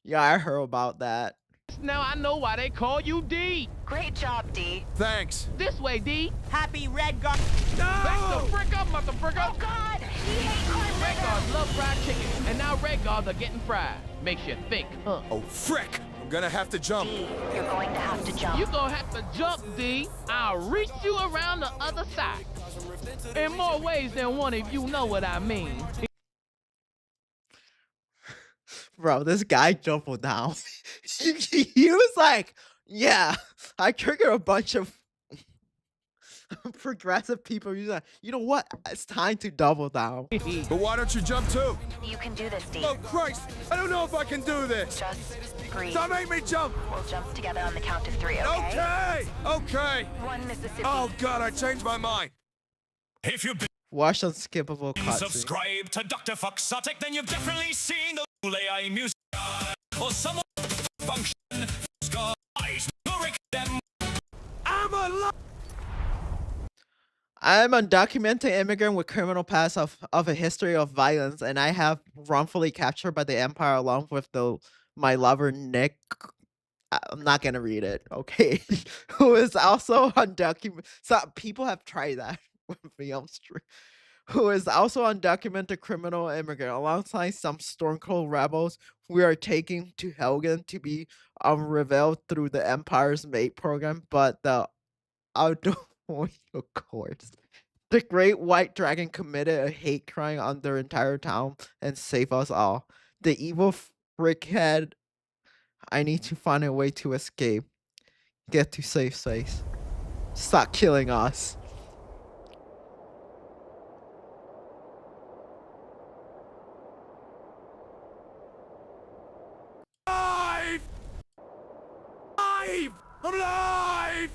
Yeah, I heard about that. Now I know why they call you D. Great job, D. Thanks. This way, D. Happy Red Guard. Back the frick up, motherfucker. Oh, God! He hates Red cornbread. guards love fried chicken, and now red guards are getting fried. Makes you think, huh? Oh, frick. I'm gonna have to jump. D, you're going to have to jump. You gonna have to jump, D. I'll reach you around the other side. In more ways than one if you know what I mean. Bro, this guy doubled down. He was like, yeah, I trigger a bunch of progressive people. He's like, you know what? It's time to double down. But why don't you jump too? You can do this, D. Oh, Christ. I don't know if I can do this. Just breathe. Don't make me jump. We'll jump together on the count of 3, okay? Okay. Okay. One Mississippi. Oh, God, I changed my mind. If you've been Watch unskippable cutscene. subscribed to Dr. Foxotic, then you've definitely seen the AI music or some function guys. Them. I'm alive. I'm a undocumented immigrant with criminal past of a history of violence, and I have wrongfully captured by the Empire along with my lover Nick. I'm not gonna read it, okay? Who is also undocumented. So people have tried that. with me on stream, who is also undocumented criminal immigrant, alongside some Stormcloak rebels we are taking to Helgen to be revealed through the Empire's Mate program, but the outdoor of course. The Great White Dragon committed a hate crime on their entire town and saved us all. The evil frickhead, I need to find a way to escape. Get to safe space. Stop killing us. Alive! Alive! I'm alive!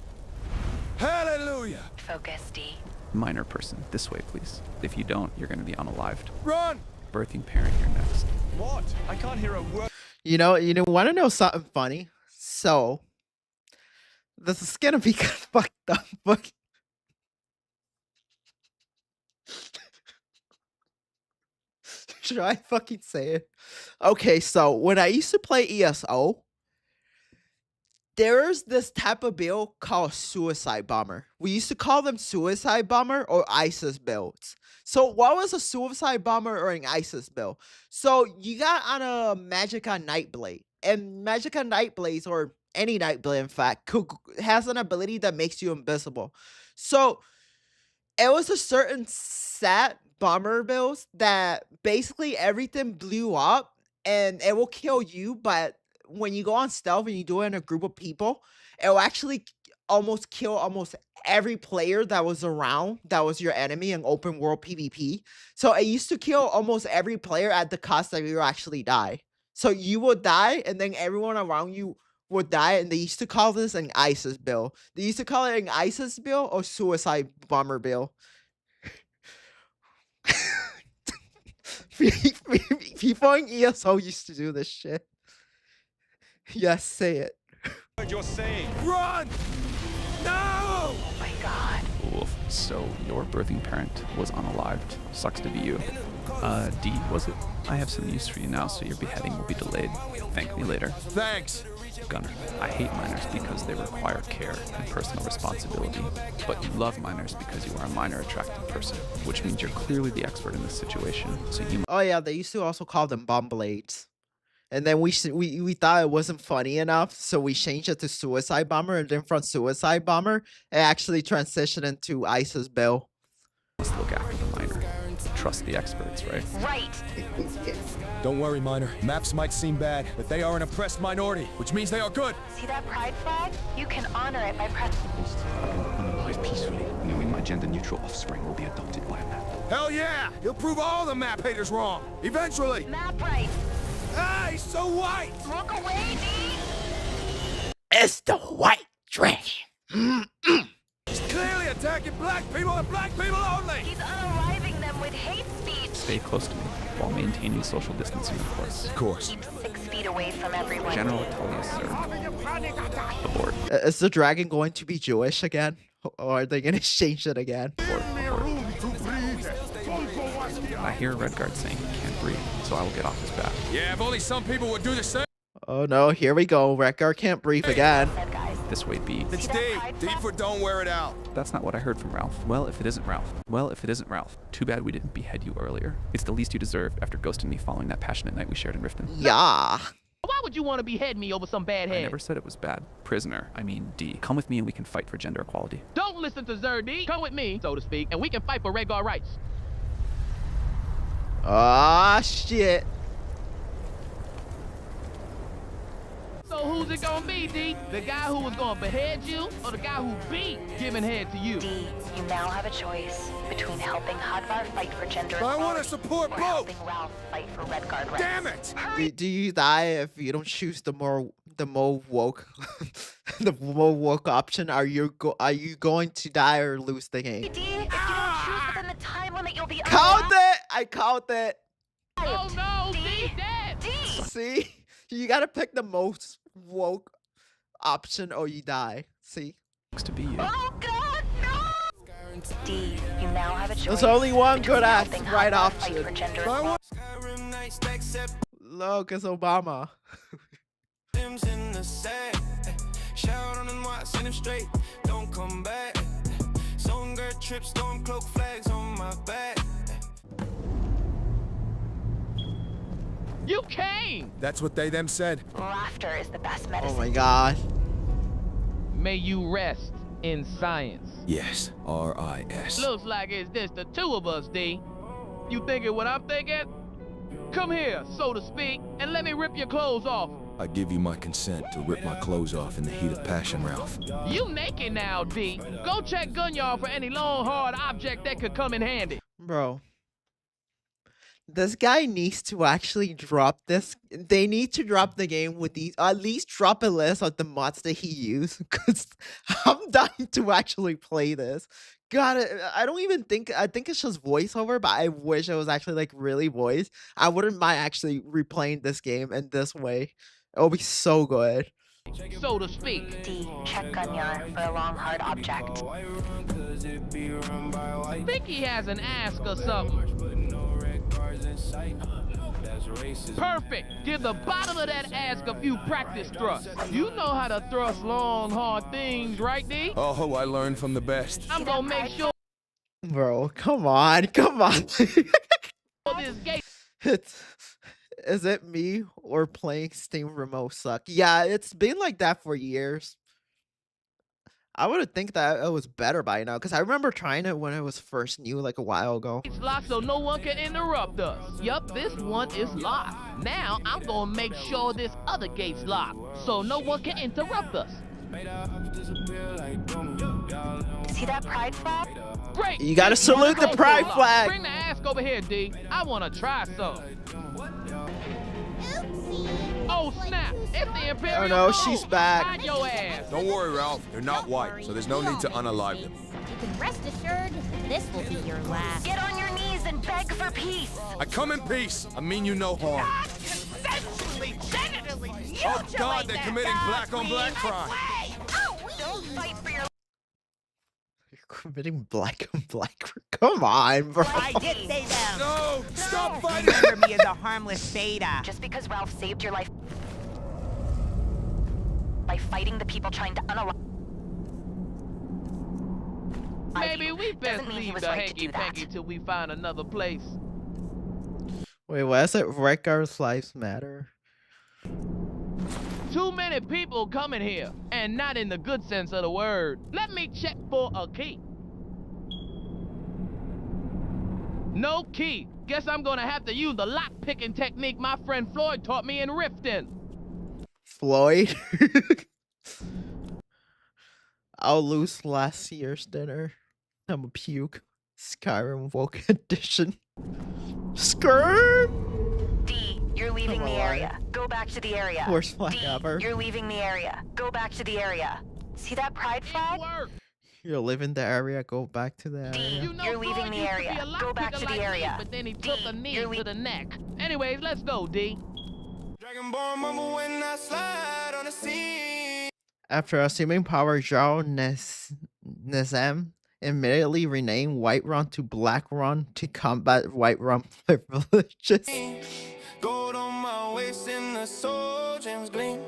Hallelujah! Focus, D. Minor person, this way, please. If you don't, you're going to be unalived. Run! Birthing parent, you're next. What? I can't hear a word. Want to know something funny? So, this is gonna be kind of fucked up, but should I fucking say it? Okay, so when I used to play ESO, there's this type of build called Suicide Bomber. We used to call them Suicide Bomber or ISIS builds. So what was a Suicide Bomber or an ISIS build? So you got on a Magicka Nightblade. And Magicka Nightblades, or any Nightblade in fact, has an ability that makes you invisible. So it was a certain set bomber builds that basically everything blew up and it will kill you, but when you go on stealth and you do it in a group of people, it will actually almost kill almost every player that was around that was your enemy in open world PvP. So it used to kill almost every player at the cost that you actually die. So you would die and then everyone around you would die, and they used to call this an ISIS build. They used to call it an ISIS build or Suicide Bomber build. People in ESO used to do this shit. Yes, say it. What you're saying? Run! No! Oh my god. Oof. So, your birthing parent was unalived. Sucks to be you. D, was it? I have some news for you now, so your beheading will be delayed. Thank me later. Thanks. Gunner, I hate minors because they require care and personal responsibility, but you love minors because you are a minor attractive person, which means you're clearly the expert in this situation, so you... Oh yeah, they used to also call them bomb blades. And then we thought it wasn't funny enough, so we changed it to Suicide Bomber, and then from Suicide Bomber, it actually transitioned into ISIS Bill. Let's look after the minor. Trust the experts, right? Right. Don't worry, Minor. Maps might seem bad, but they are an oppressed minority, which means they are good. See that pride flag? You can honor it by pressing. Unalive peacefully, knowing my gender-neutral offspring will be adopted by a map. Hell yeah! He'll prove all the map haters wrong. Eventually. Map right. Hey, so white! Look away, D. It's the White Dragon. He's clearly attacking black people and black people only! He's unaliving them with hate speech. Stay close to me while maintaining social distancing, of course. Of course. Keep 6 feet away from everyone. General Tullius, sir. Abort. Is the dragon going to be Jewish again? Or are they going to change it again? Abort. I hear Redguard saying he can't breathe, so I will get off his back. Yeah, if only some people would do the same. Oh no, here we go. Redguard can't breathe again. This way, B. It's D. D for don't wear it out. That's not what I heard from Ralph. Well, if it isn't Ralph. Well, if it isn't Ralph. Too bad we didn't behead you earlier. It's the least you deserve after ghosting me following that passionate night we shared in Riften. Yeah. Why would you want to behead me over some bad I head? never said it was bad. Prisoner, I mean D. Come with me and we can fight for gender equality. Don't listen to Zerdy. Come with me, so to speak, and we can fight for Redguard rights. Ah, shit. So who's it gonna be, D? The guy who was gonna behead you, or the guy who beat giving head to you? D, you now have a choice between helping Hadvar fight for gender But I equality want to support or both. helping Ralph fight for Redguard rights. Damn it! Do you die if you don't choose the more woke the more woke option? Are you going to die or lose the game? D, if you don't choose within the time limit, you'll be Called unalived. it! I called it. Oh no, D, D, dead. D. See? You gotta pick the most woke option or you die. See? Looks to be you. Oh God, no! D, you now have a choice. There's only one between good helping right Hadvar fight option. for gender But I want Look, it's Obama. Shout on them, watch, send them straight. Don't come back. You came! That's what they them said. Laughter is the best Oh medicine. my god. May you rest in science. Yes, R-I-S. Looks like it's just the two of us, D. You thinking what I'm thinking? Come here, so to speak, and let me rip your clothes off. I give you my consent to rip my clothes off in the heat of passion, Ralph. You naked now, D. Go check Gunyard for any long, hard object that could come in handy. Bro. This guy needs to actually drop this. They need to drop the game with these. At least drop a list of the mods that he used. Because I'm dying to actually play this. God, I don't even think. I think it's just voiceover, but I wish it was actually like really voice. I wouldn't mind actually replaying this game in this way. It will be so good. So to speak. D. Check Gunyard for a long, hard object. Think he has an ask or something. Perfect. Give the bottom of that ask a few practice thrusts. You know how to thrust long, hard things, right, D? Oh, I learned from the best. I'm gonna make sure Bro, come on, come on. this gate. Is it me or playing Steam remote suck? Yeah, it's been like that for years. I would think that it was better by now, because I remember trying it when it was first new, like a while ago. It's locked so no one can interrupt us. Yup, this one is locked. Now I'm gonna make sure this other gate's locked, so no one can interrupt us. See that pride flag? Great. You gotta salute the pride flag. Bring the ask over here, D. I wanna try some. Oh snap! It's the Imperial. Oh no, Guard. she's back. Hide your ass. Don't worry, Ralph. They're not white, so there's no need to unalive them. You can rest assured this will be your last. Get on your knees and beg for peace. I come in peace. I mean you no harm. Consensually, genitally, Oh God, they're committing black-on-black crime. Don't fight for your You're committing black on black. Come on, bro. I did say them. No! Stop fighting! Remember me as a harmless beta. Just because Ralph saved your life by fighting the people trying to unalive Maybe you, we best doesn't mean he leave was the right to do that. hanky-panky till we find another place. Wait, what is it? Records lives matter. Too many people coming here, and not in the good sense of the word. Let me check for a key. No key. Guess I'm gonna have to use the lock-picking technique my friend Floyd taught me in Riften. Floyd? I'll lose last year's dinner. I'm a puke. Skyrim Woke Edition. Skirt! D, you're leaving Come the on. area. Go back to the area. Worst flag D, ever. you're leaving the area. Go back to the area. See that pride flag? You're leaving the area, go back to the D, area. You know, you're leaving Floyd the used to be area. a lock Go back picker to the like me, area. but then he D, took a knee you're to the neck. Anyways, let's go, D. After assuming power, Zhao Nezem immediately renamed Whiterun to Blackrun to combat Whiterun privileges. Gold on my waist in the soul, James Gleam.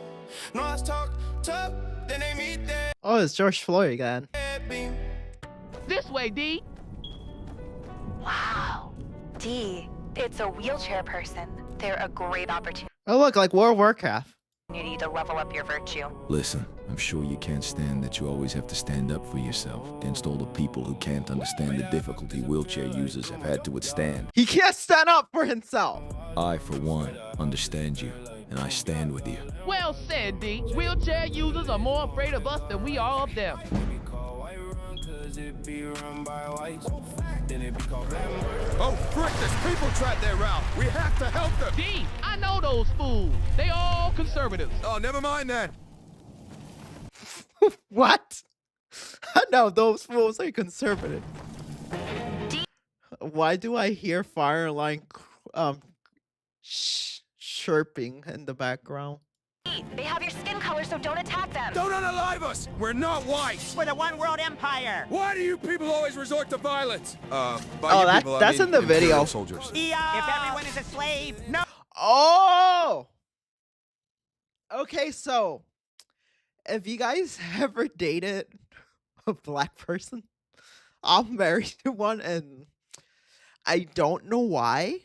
North talk tough, then they meet there. Oh, it's George Floyd again. This way, D. Wow. D, it's a wheelchair person. They're a great opportunity Oh, look, like World of Warcraft. to level up your virtue. Listen, I'm sure you can't stand that you always have to stand up for yourself against all the people who can't understand the difficulty wheelchair users have had to withstand. He can't stand up for himself. I, for one, understand you, and I stand with you. Well said, D. Wheelchair users are more afraid of us than we are of them. Oh, frick, there's people trapped there, Ralph. We have to help them. D, I know those fools. They all conservatives. Oh, never mind that. What? No, those fools are conservative. Why do I hear fire line chirping in the background? D, they have your skin color, so don't attack them. Don't unalive us! We're not white! We're the one world empire. Why do you people always resort to violence? By Oh, you people, I that's mean in the video. Imperial soldiers. If everyone is a slave, no. Oh! Okay, so if you guys ever dated a black person, I'm married to one, and I don't know why,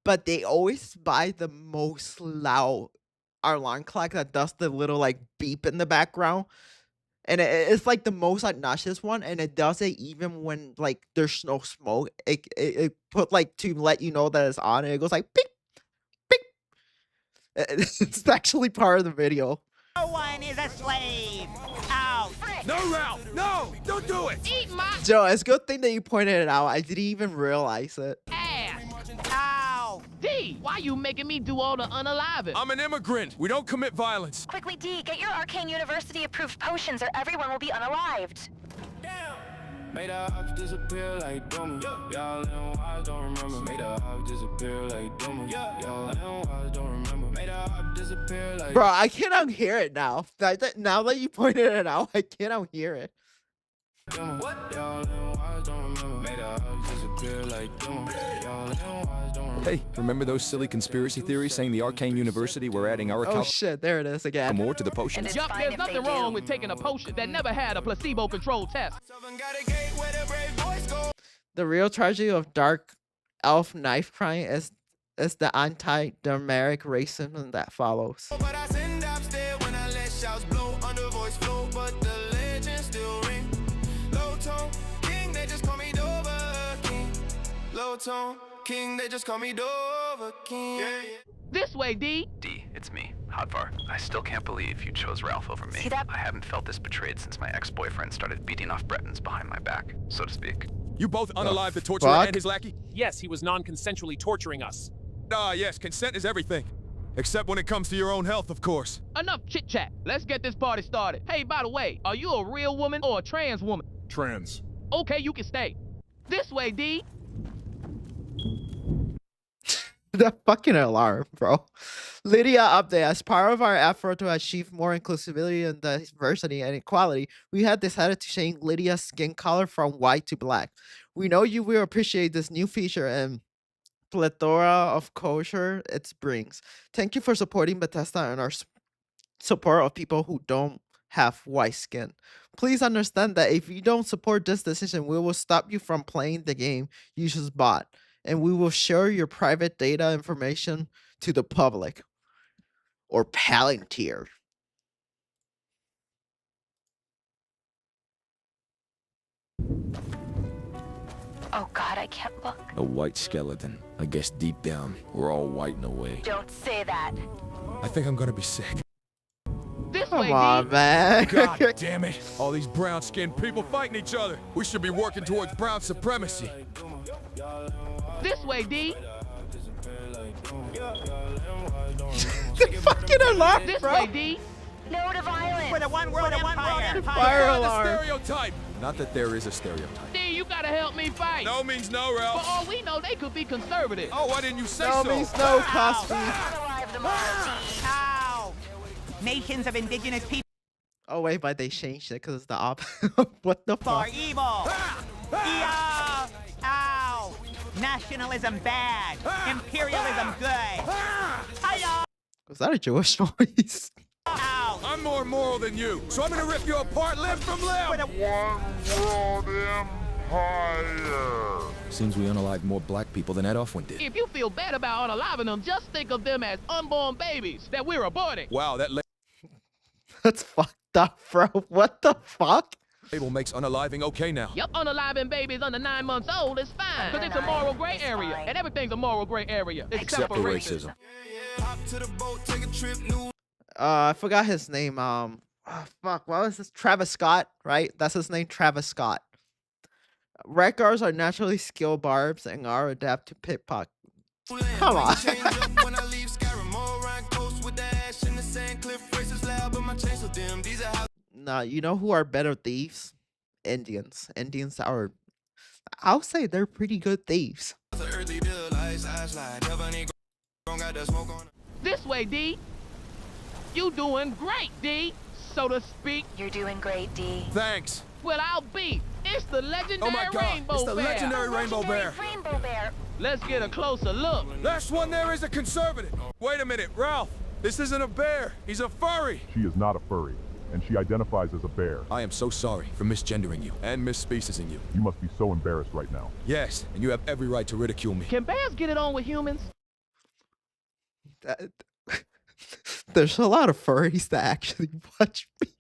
but they always buy the most loud alarm clock that does the little like beep in the background. And it's like the most obnoxious one, and it does it even when like there's no smoke. It put like to let you know that it's on, and it goes like beep beep. It's actually part of the video. No one is a slave. Out. No, Ralph! No! Don't do it! Eat my Joe, it's a good thing that you pointed it out. I didn't even realize it. ass. Ow. D, why you making me do all the unaliving? I'm an immigrant. We don't commit violence. Quickly, D, get your Arcane University approved potions or everyone will be unalived. Made the ops disappear like Duma. Y'all and wise don't remember. Made the ops disappear like Duma. Y'all and wise don't remember. Made the ops disappear like. Bro, I cannot hear it now. Now that you pointed it out, I cannot hear it. What? Y'all and wise don't remember. Made the ops disappear like Duma. Y'all and wise don't remember. Hey, remember those silly conspiracy theories saying the Arcane University were adding our Oh shit, there it is again. more to the potions? Yup, there's nothing wrong with taking a potion that never had a placebo-controlled test. The real tragedy of dark elf knife crime is the anti-Dermeric racism that follows. But I send upstairs when I let shouts blow under voice flow, but the legend still ring. Low tone king, they just call me Dover King. Low tone king, they just call me Dover King. Yeah, yeah. This way, D. D, it's me, Hodvar. I still can't believe you chose Ralph over me. See that? I haven't felt this betrayed since my ex-boyfriend started beating off Bretons behind my back, so to speak. You both unalived the torturer fuck? and his lackey? Yes, he was non-consensually torturing us. Ah, yes, consent is everything. Except when it comes to your own health, of course. Enough chit-chat. Let's get this party started. Hey, by the way, are you a real woman or a trans woman? Trans. Okay, you can stay. This way, D. The fucking alarm, bro. Lydia update. As part of our effort to achieve more inclusivity and diversity and equality, we had decided to change Lydia's skin color from white to black. We know you will appreciate this new feature and plethora of culture it brings. Thank you for supporting Bethesda and our support of people who don't have white skin. Please understand that if you don't support this decision, we will stop you from playing the game you just bought, and we will share your private data information to the public. Or Palantir. Oh god, I can't look. A white skeleton. I guess deep down, we're all white in a way. Don't say that. I think I'm gonna be sick. This way, Come on, D. man. God damn it. All these brown-skinned people fighting each other. We should be working towards brown supremacy. This way, D. The fucking alarm, This bro. way, D. No to violence. For the one world empire. Fire Find the alarm. stereotype. Not that there is a stereotype. D, you gotta help me fight. No means no, For Ralph. all we know, they could be conservative. Oh, why didn't you say No so? means no, Cosby. Unalive them all. Ow. Nations of indigenous people Oh wait, but they changed it because it's the op. What the are fuck? evil. Yeah. Ow. Nationalism bad. Imperialism good. Hiya. Was that a Jewish noise? Ow. I'm more moral than you, so I'm gonna rip you apart limb from For limb. the Seems we unalived more black people than Ed Offwin did. If you feel bad about unaliving them, just think of them as unborn babies that we're aborting. Wow, that That's fucked up, bro. What the fuck? label makes unaliving okay now. Yup, unaliving babies under 9 months old is fine. Because it's a moral gray area. And everything's a moral gray area. Except for racism. Hop to the boat, take a trip, new. I forgot his name. Oh, fuck. What was this? Travis Scott, right? That's his name, Travis Scott. Red guards are naturally skilled barbs and are adapt to pickpocket. Come on. When I leave Skyrim, all around coast with the ash in the sand, cliff races loud, but my chains so dim. These are how. Nah, you know who are better thieves? Indians. Indians are, I'll say they're pretty good thieves. This way, D. You doing great, D, so to speak. You're doing great, D. Thanks. Well, I'll be. It's the legendary Oh my God, Rainbow it's the Bear. legendary Rainbow Bear. Rainbow Bear. Let's get a closer look. Last one there is a conservative. Wait a minute, Ralph. This isn't a bear. He's a furry. She is not a furry. and she identifies as a bear. I am so sorry for misgendering you and misspecesing you. You must be so embarrassed right now. Yes, and you have every right to ridicule me. Can bears get it on with humans? That- There's a lot of furries that actually watch me.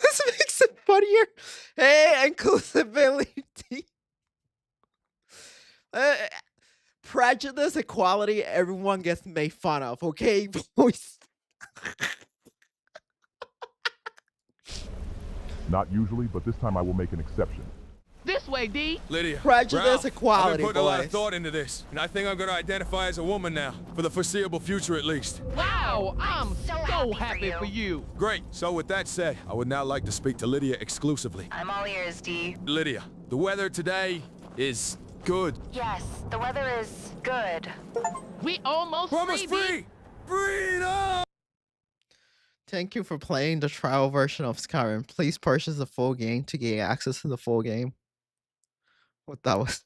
This makes it funnier. Hey, inclusivity. Prejudice, equality, everyone gets made fun of, okay, boys? Not usually, but this time I will make an exception. This way, D. Lydia, Prejudice, Ralph, equality, I've been putting a lot of boys. thought into this, and I think I'm going to identify as a woman now, for the foreseeable future at least. Wow, I'm so happy for you. Great. So with that said, I would now like to speak to Lydia exclusively. I'm all ears, D. Lydia, the weather today is good. Yes, the weather is good. We almost free! Freedom! Thank you for playing the trial version of Skyrim. Please purchase the full game to gain access to the full game. What that was.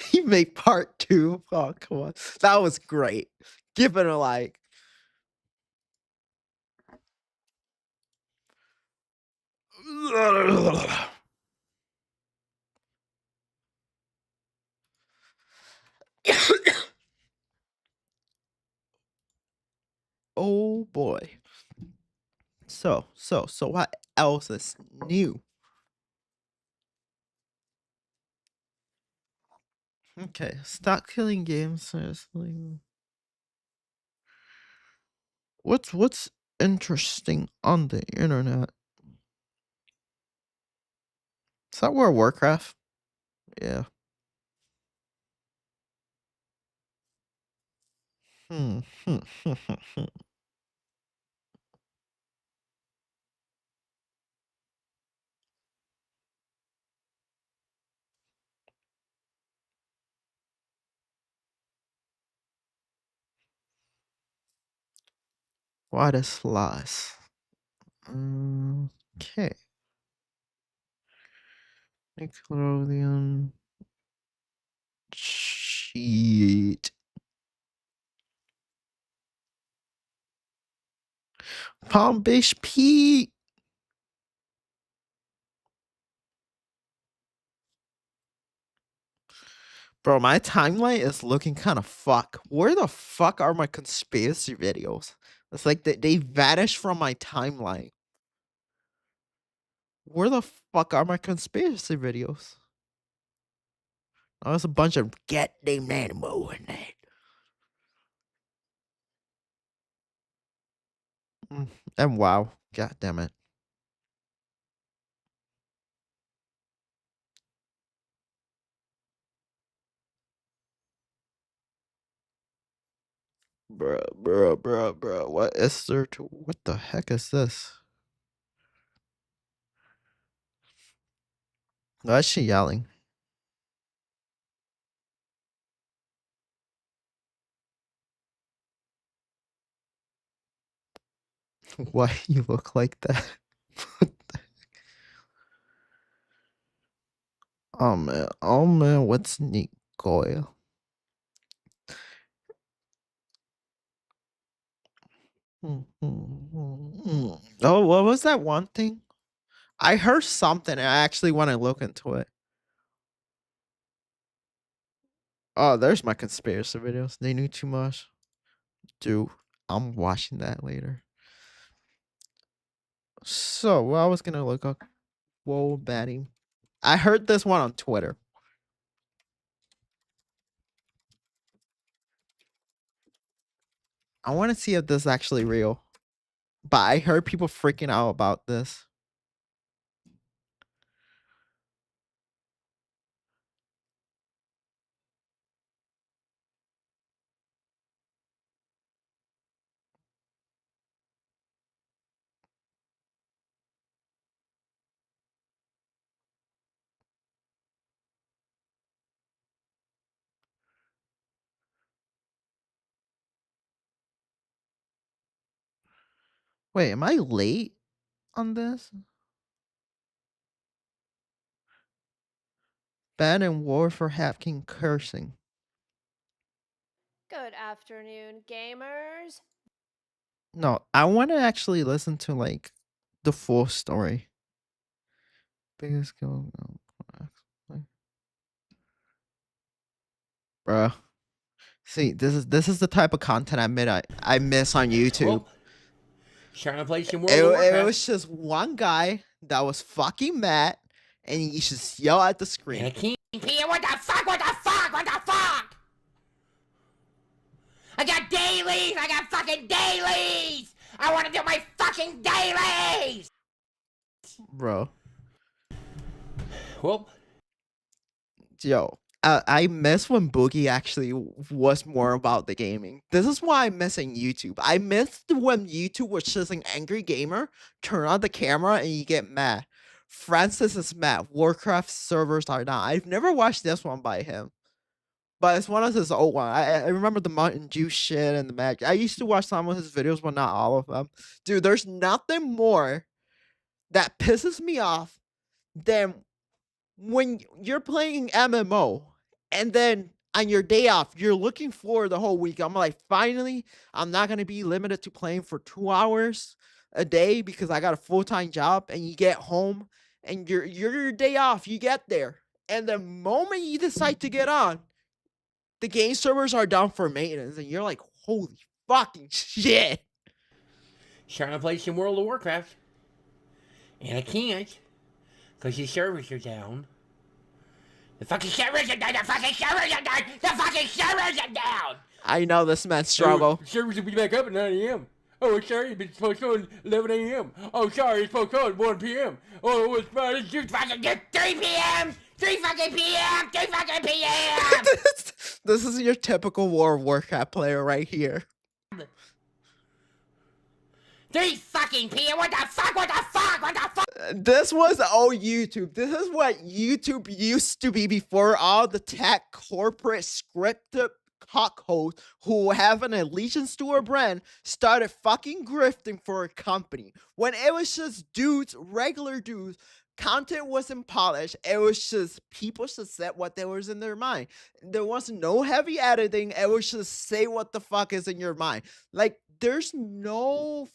He made part 2. Oh, come on. That was great. Give it a like. Oh boy. So what else is new? Okay, stop killing games, seriously. What's interesting on the internet? Is that World of Warcraft? Yeah. Hmm. What is slice? Okay. Nickelodeon. Cheat. Palm Beach Pete. Bro, my timeline is looking kind of fuck. Where the fuck are my conspiracy videos? It's like they vanished from my timeline. Where the fuck are my conspiracy videos? Oh, there's a bunch of goddamn animal in that. And wow. God damn it. Bruh. What is there to. What the heck is this? Why is she yelling? Why you look like that? Oh man, what's Nicole? Oh, what was that one thing? I heard something. I actually want to look into it. Oh, there's my conspiracy videos. They knew too much. Dude, I'm watching that later. So, well, I was gonna look up. Whoa, batting. I heard this one on Twitter. I want to see if this is actually real. But I heard people freaking out about this. Wait, am I late on this? Ban and war for hacking cursing. Good afternoon, gamers. No, I want to actually listen to like the full story. Biggest skill, bruh. See, this is the type of content I miss on YouTube. Well, trying to play some World It, of it Warcraft. was just one guy that was fucking mad, and he just yell at the screen. What the fuck? What the fuck? What the fuck? I got dailies! I got fucking dailies! I want to do my fucking dailies! Bro. Well. Yo, I miss when Boogie actually was more about the gaming. This is why I'm missing YouTube. I missed when YouTube was just an angry gamer, turn on the camera and you get mad. Francis is mad. Warcraft servers are not. I've never watched this one by him. But it's one of his old ones. I remember the Mountain Dew shit and the Mag. I used to watch some of his videos, but not all of them. Dude, there's nothing more that pisses me off than when you're playing MMO and then on your day off, you're looking forward the whole week. I'm like, finally, I'm not going to be limited to playing for 2 hours a day because I got a full-time job. And you get home and you're your day off, you get there. And the moment you decide to get on, the game servers are down for maintenance, and you're like, holy fucking shit. Trying to play some World of Warcraft. And I can't. Because the servers are down. The fucking servers are down! The fucking servers are down! The fucking servers are down! I know this man's struggle. Oh, servers will be back up at 9 a.m. Oh, sorry, it's supposed to go at 11 a.m. Oh, sorry, it's supposed to go at 1 p.m. Oh, it's fucking 3 p.m. 3 fucking p.m. 3 fucking p.m. This is your typical World of Warcraft player right here. 3 fucking p.m. What the fuck? What the fuck? What the fuck? This was old YouTube. This is what YouTube used to be before all the tech corporate scripted cockholes who have an allegiance to a brand started fucking grifting for a company. When it was just dudes, regular dudes, content wasn't polished. It was just people just said what there was in their mind. There was no heavy editing. It was just say what the fuck is in your mind. Like, there's nothing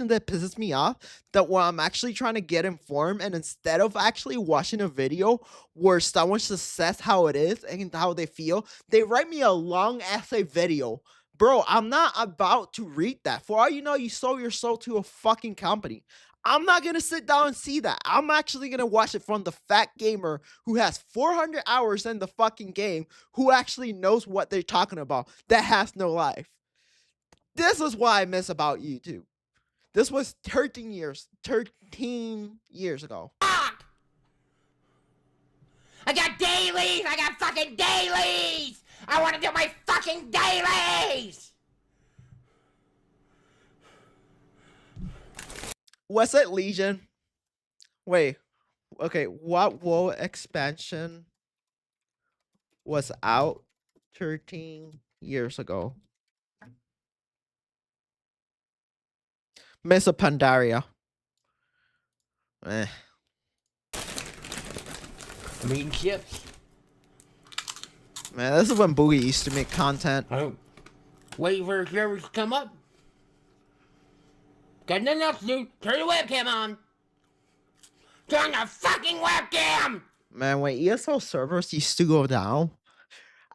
that pisses me off that when I'm actually trying to get informed and instead of actually watching a video where someone just says how it is and how they feel, they write me a long essay video. Bro, I'm not about to read that. For all you know, you sold your soul to a fucking company. I'm not going to sit down and see that. I'm actually going to watch it from the fat gamer who has 400 hours in the fucking game, who actually knows what they're talking about, that has no life. This is what I miss about YouTube. This was 13 years ago. I got dailies! I got fucking dailies! I want to do my fucking dailies! What's it, Legion? Wait. Okay, what WoW expansion was out 13 years ago? Miss a Pandaria. I'm eating chips. Man, this is when Boogie used to make content. Oh. Wait for the servers to come up. Got nothing else to do. Turn the webcam on. Turn the fucking webcam! Man, when ESL servers used to go down,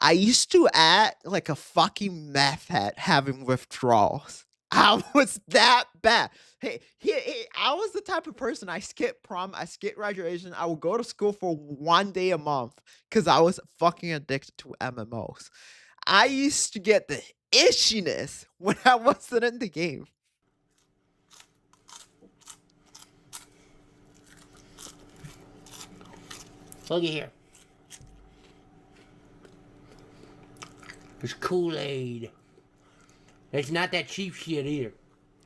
I used to act like a fucking meth head having withdrawals. I was that bad. Hey, I was the type of person, I skipped prom, I skipped graduation, I would go to school for 1 day a month because I was fucking addicted to MMOs. I used to get the itchiness when I wasn't in the game. Look at here. It's Kool-Aid. It's not that cheap shit either.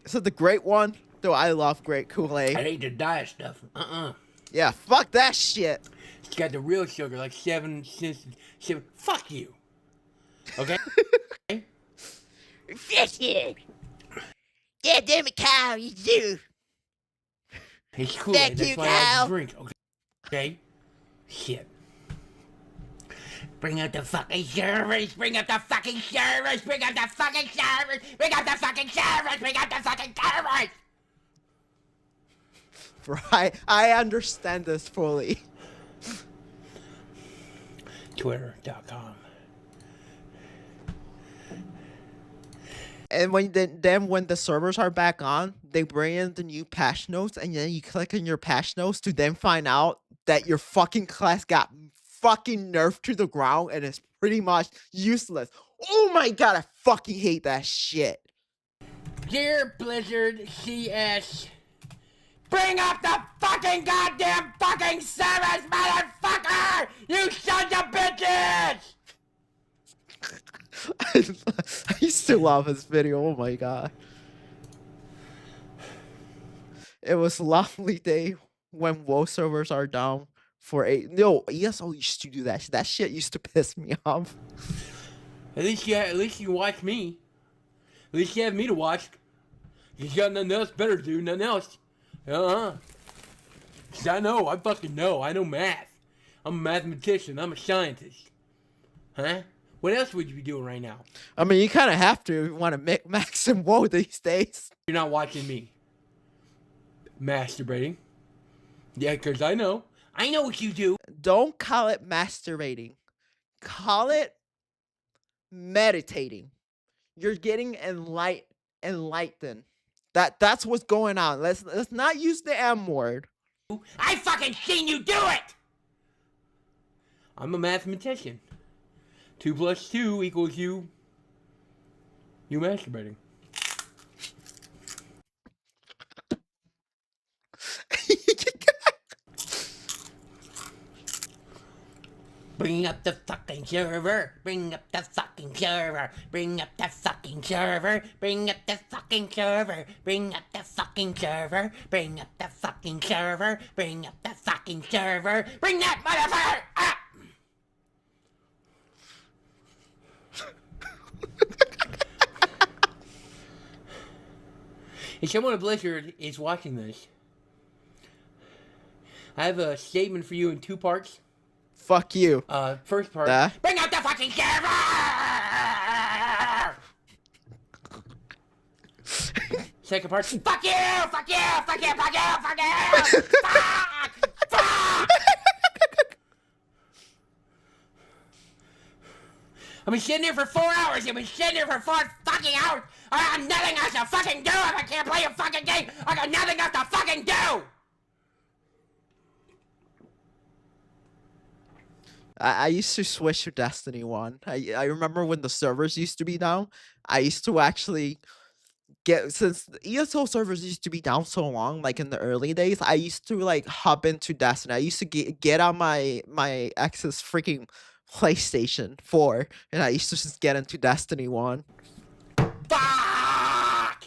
Is it the great one? Though I love great Kool-Aid. I hate the diet stuff. Yeah, fuck that shit. It's got the real sugar, like 7 cents. Fuck you. Okay? Fishy. Yeah, damn it, Kyle, you do. It's Kool-Aid. That's why I like to drink. Okay? Shit. Bring up the fucking servers! Bring up the fucking servers! Bring up the fucking servers! Bring up the fucking servers! Bring up the fucking servers! Right, I understand this fully. Twitter.com. And when when the servers are back on, they bring in the new patch notes, and then you click on your patch notes to then find out that your fucking class got fucking nerfed to the ground and is pretty much useless. Oh my god, I fucking hate that shit. Dear Blizzard CS, bring up the fucking goddamn fucking servers, motherfucker! You sons of bitches! I used to love this video. Oh my god. It was a lovely day when WoW servers are down for no, ESO used to do that. That shit used to piss me off. At least you watch me. At least you have me to watch. You got nothing else better to do, nothing else. Cause I fucking know. I know math. I'm a mathematician. I'm a scientist. Huh? What else would you be doing right now? I mean, you kind of have to if you want to max and WoW these days. You're not watching me. Masturbating. Yeah, because I know. I know what you do. Don't call it masturbating. Call it meditating. You're getting enlightened. That's what's going on. Let's not use the M word. I fucking seen you do it! I'm a mathematician. 2 + 2 equals you masturbating. Bring up the fucking server. Bring up the fucking server. Bring up the fucking server. Bring up the fucking server. Bring up the fucking server. Bring up the fucking server. Bring up the fucking server. Bring that motherfucker up! If someone at Blizzard is watching this, I have a statement for you in 2 parts. Fuck you. First part. Bring out the fucking server! Second part. Fuck you! Fuck you! Fuck you! Fuck you! Fuck you! Fuck! Fuck! I've been sitting here for 4 hours. I've been sitting here for 4 fucking hours. I got nothing else to fucking do if I can't play a fucking game. I got nothing else to fucking do. I used to switch to Destiny 1. I remember when the servers used to be down. I used to actually since the ESO servers used to be down so long, like in the early days, I used to like hop into Destiny. I used to get on my ex's freaking PlayStation 4, and I used to just get into Destiny 1. Fuck!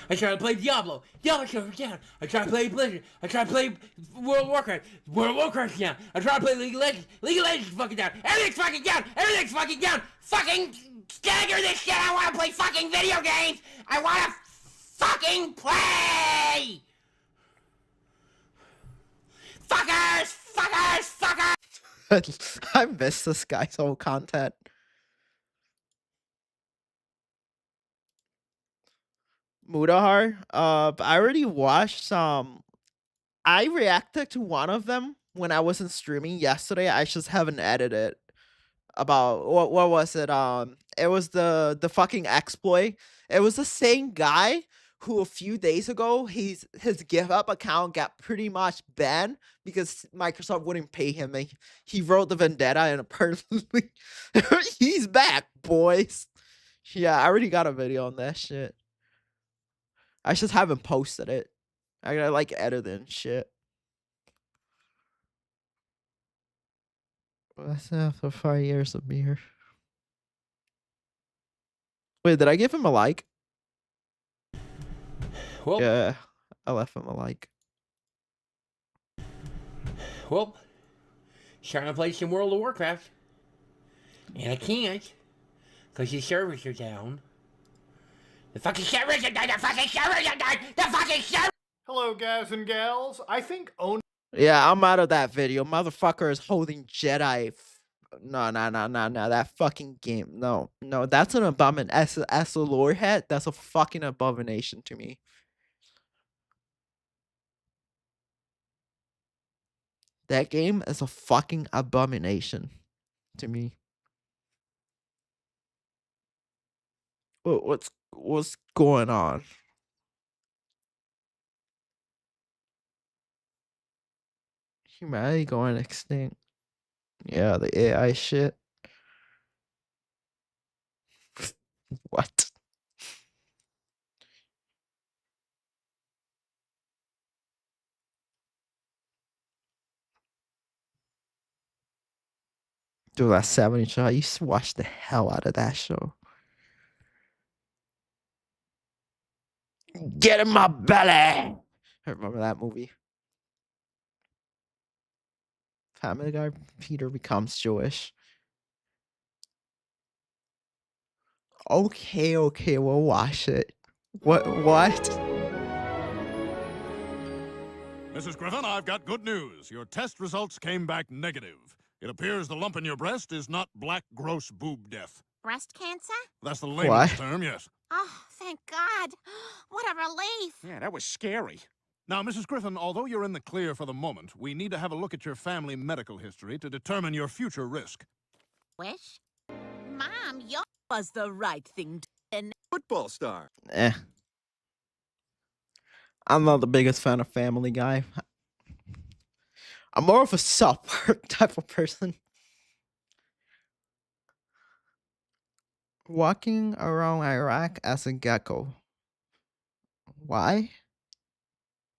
I try to play Diablo. Diablo server's down. I try to play Blizzard. I try to play World of Warcraft. World of Warcraft's down. I try to play League of Legends. League of Legends is fucking down. Everything's fucking down. Everything's fucking down. Fucking stagger this shit. I want to play fucking video games. I want to fucking play. Fuckers! Fuckers! Fuckers! I miss this guy's whole content. Mudahar, I already watched I reacted to one of them when I wasn't streaming yesterday. I just haven't edited about what was it? It was the fucking exploit. It was the same guy who a few days ago his GitHub account got pretty much banned because Microsoft wouldn't pay him. And he wrote the vendetta, and apparently he's back, boys. Yeah, I already got a video on that shit. I just haven't posted it. I gotta like edit and shit. That's after 5 years of beer. Wait, did I give him a like? Well, yeah, I left him a like. Well, trying to play some World of Warcraft, and I can't because the servers are down. The fucking servers are down. The fucking servers are down. The fucking servers. Hello, guys and gals. I think own. Yeah, I'm out of that video. Motherfucker is holding Jedi. No, that fucking game. No, that's an abomination. As a lore head, that's a fucking abomination to me. That game is a fucking abomination to me. What's going on? Humanity going extinct. Yeah, the AI shit. What? Dude, that 70 show, I used to watch the hell out of that show. Get in my belly! I remember that movie. Family Guy, Peter becomes Jewish. Okay, we'll watch it. What? Mrs. Griffin, I've got good news. Your test results came back negative. It appears the lump in your breast is not black, gross boob death. Breast cancer? That's the layman's What? term, yes. Oh, thank God. What a relief. Yeah, that was scary. Now, Mrs. Griffin, although you're in the clear for the moment, we need to have a look at your family medical history to determine your future risk. Wish? Mom, yours was the right thing to do. Football star. I'm not the biggest fan of Family Guy. I'm more of a South Park type of person. Walking around Iraq as a gecko. Why?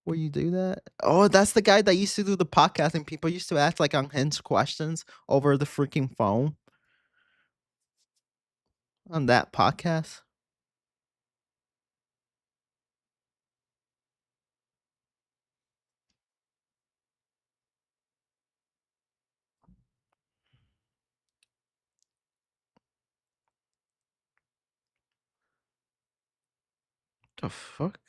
Will you do that? Oh, that's the guy that used to do the podcast and people used to ask like unhinged questions over the freaking phone. On that podcast. The fuck?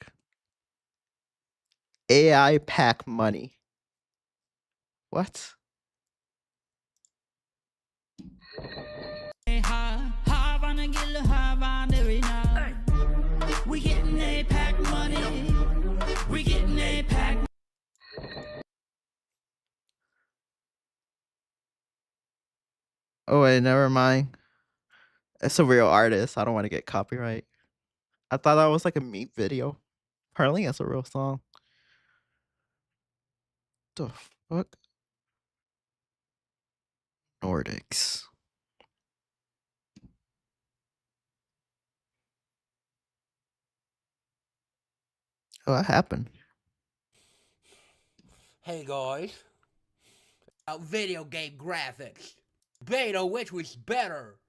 AI pack money. What? We getting a pack money. We getting a pack. Oh wait, never mind. It's a real artist. I don't want to get copyright. I thought that was like a meat video. Apparently it's a real song. The fuck? Nordics. Oh, what happened? Hey guys. About video game graphics. Debate on which was better.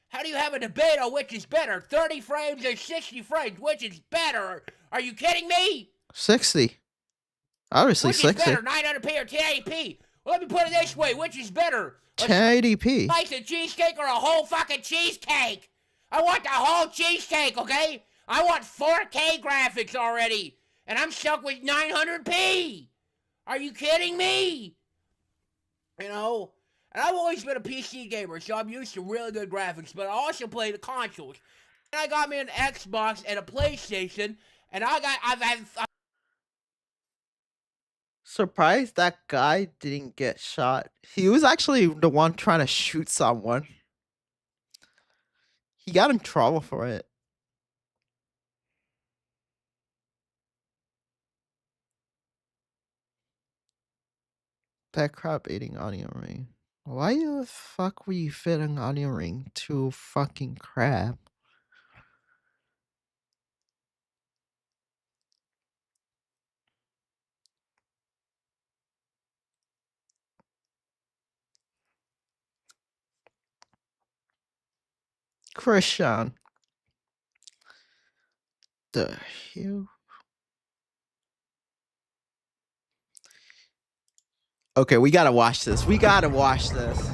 How do you have a debate on which is better? 30 frames or 60 frames? Which is better? Are you kidding me? 60. Obviously Which 60. is better, 900p or 1080p? Well, let me put it this way. Which is better? 1080p. Slice of cheesecake or a whole fucking cheesecake? I want the whole cheesecake, okay? I want 4K graphics already. And I'm stuck with 900p. Are you kidding me? You know? And I've always been a PC gamer, so I'm used to really good graphics, but I also play the consoles. And I got me an Xbox and a PlayStation, and I've had Surprised that guy didn't get shot. He was actually the one trying to shoot someone. He got in trouble for it. That crab eating onion ring. Why the fuck would you fit an onion ring to a fucking crab? Christian. The hell? Okay, we gotta watch this. We gotta watch this.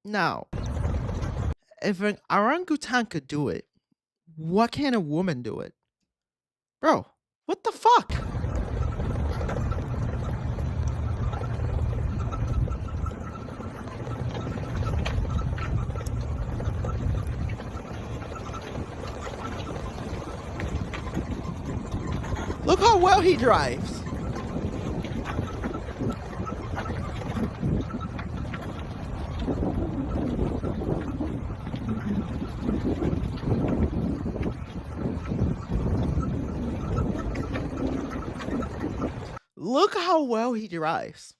Now, if an orangutan could do it, Why can't a woman do it? Bro, what the fuck? Look how well he drives. Look how well he drives.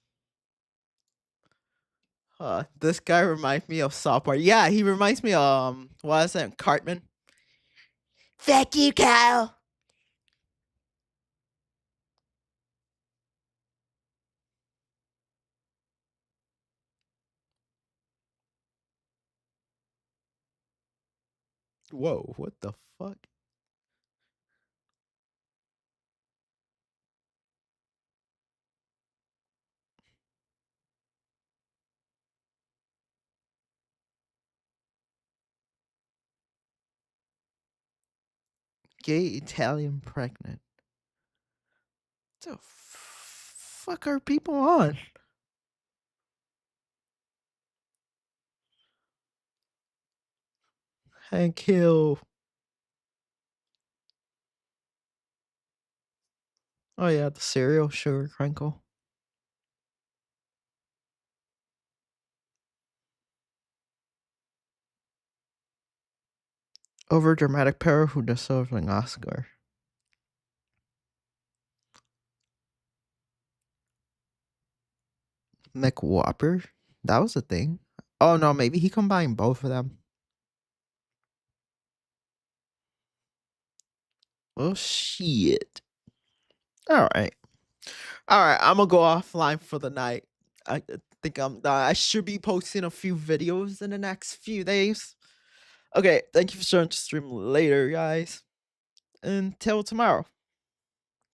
This guy reminds me of South Park. Yeah, he reminds me of what is it, Cartman? Fuck you, Kyle. Whoa, what the fuck? Gay Italian pregnant. What the fuck are people on? Hank Hill. Oh yeah, the cereal sugar crinkle. Over dramatic pair who deserves an Oscar. McWhopper? That was a thing. Oh no, maybe he combined both of them. Well, shit. Alright. Alright, I'm gonna go offline for the night. I think I'm done. I should be posting a few videos in the next few days. Okay, thank you for starting to stream later, guys. Until tomorrow.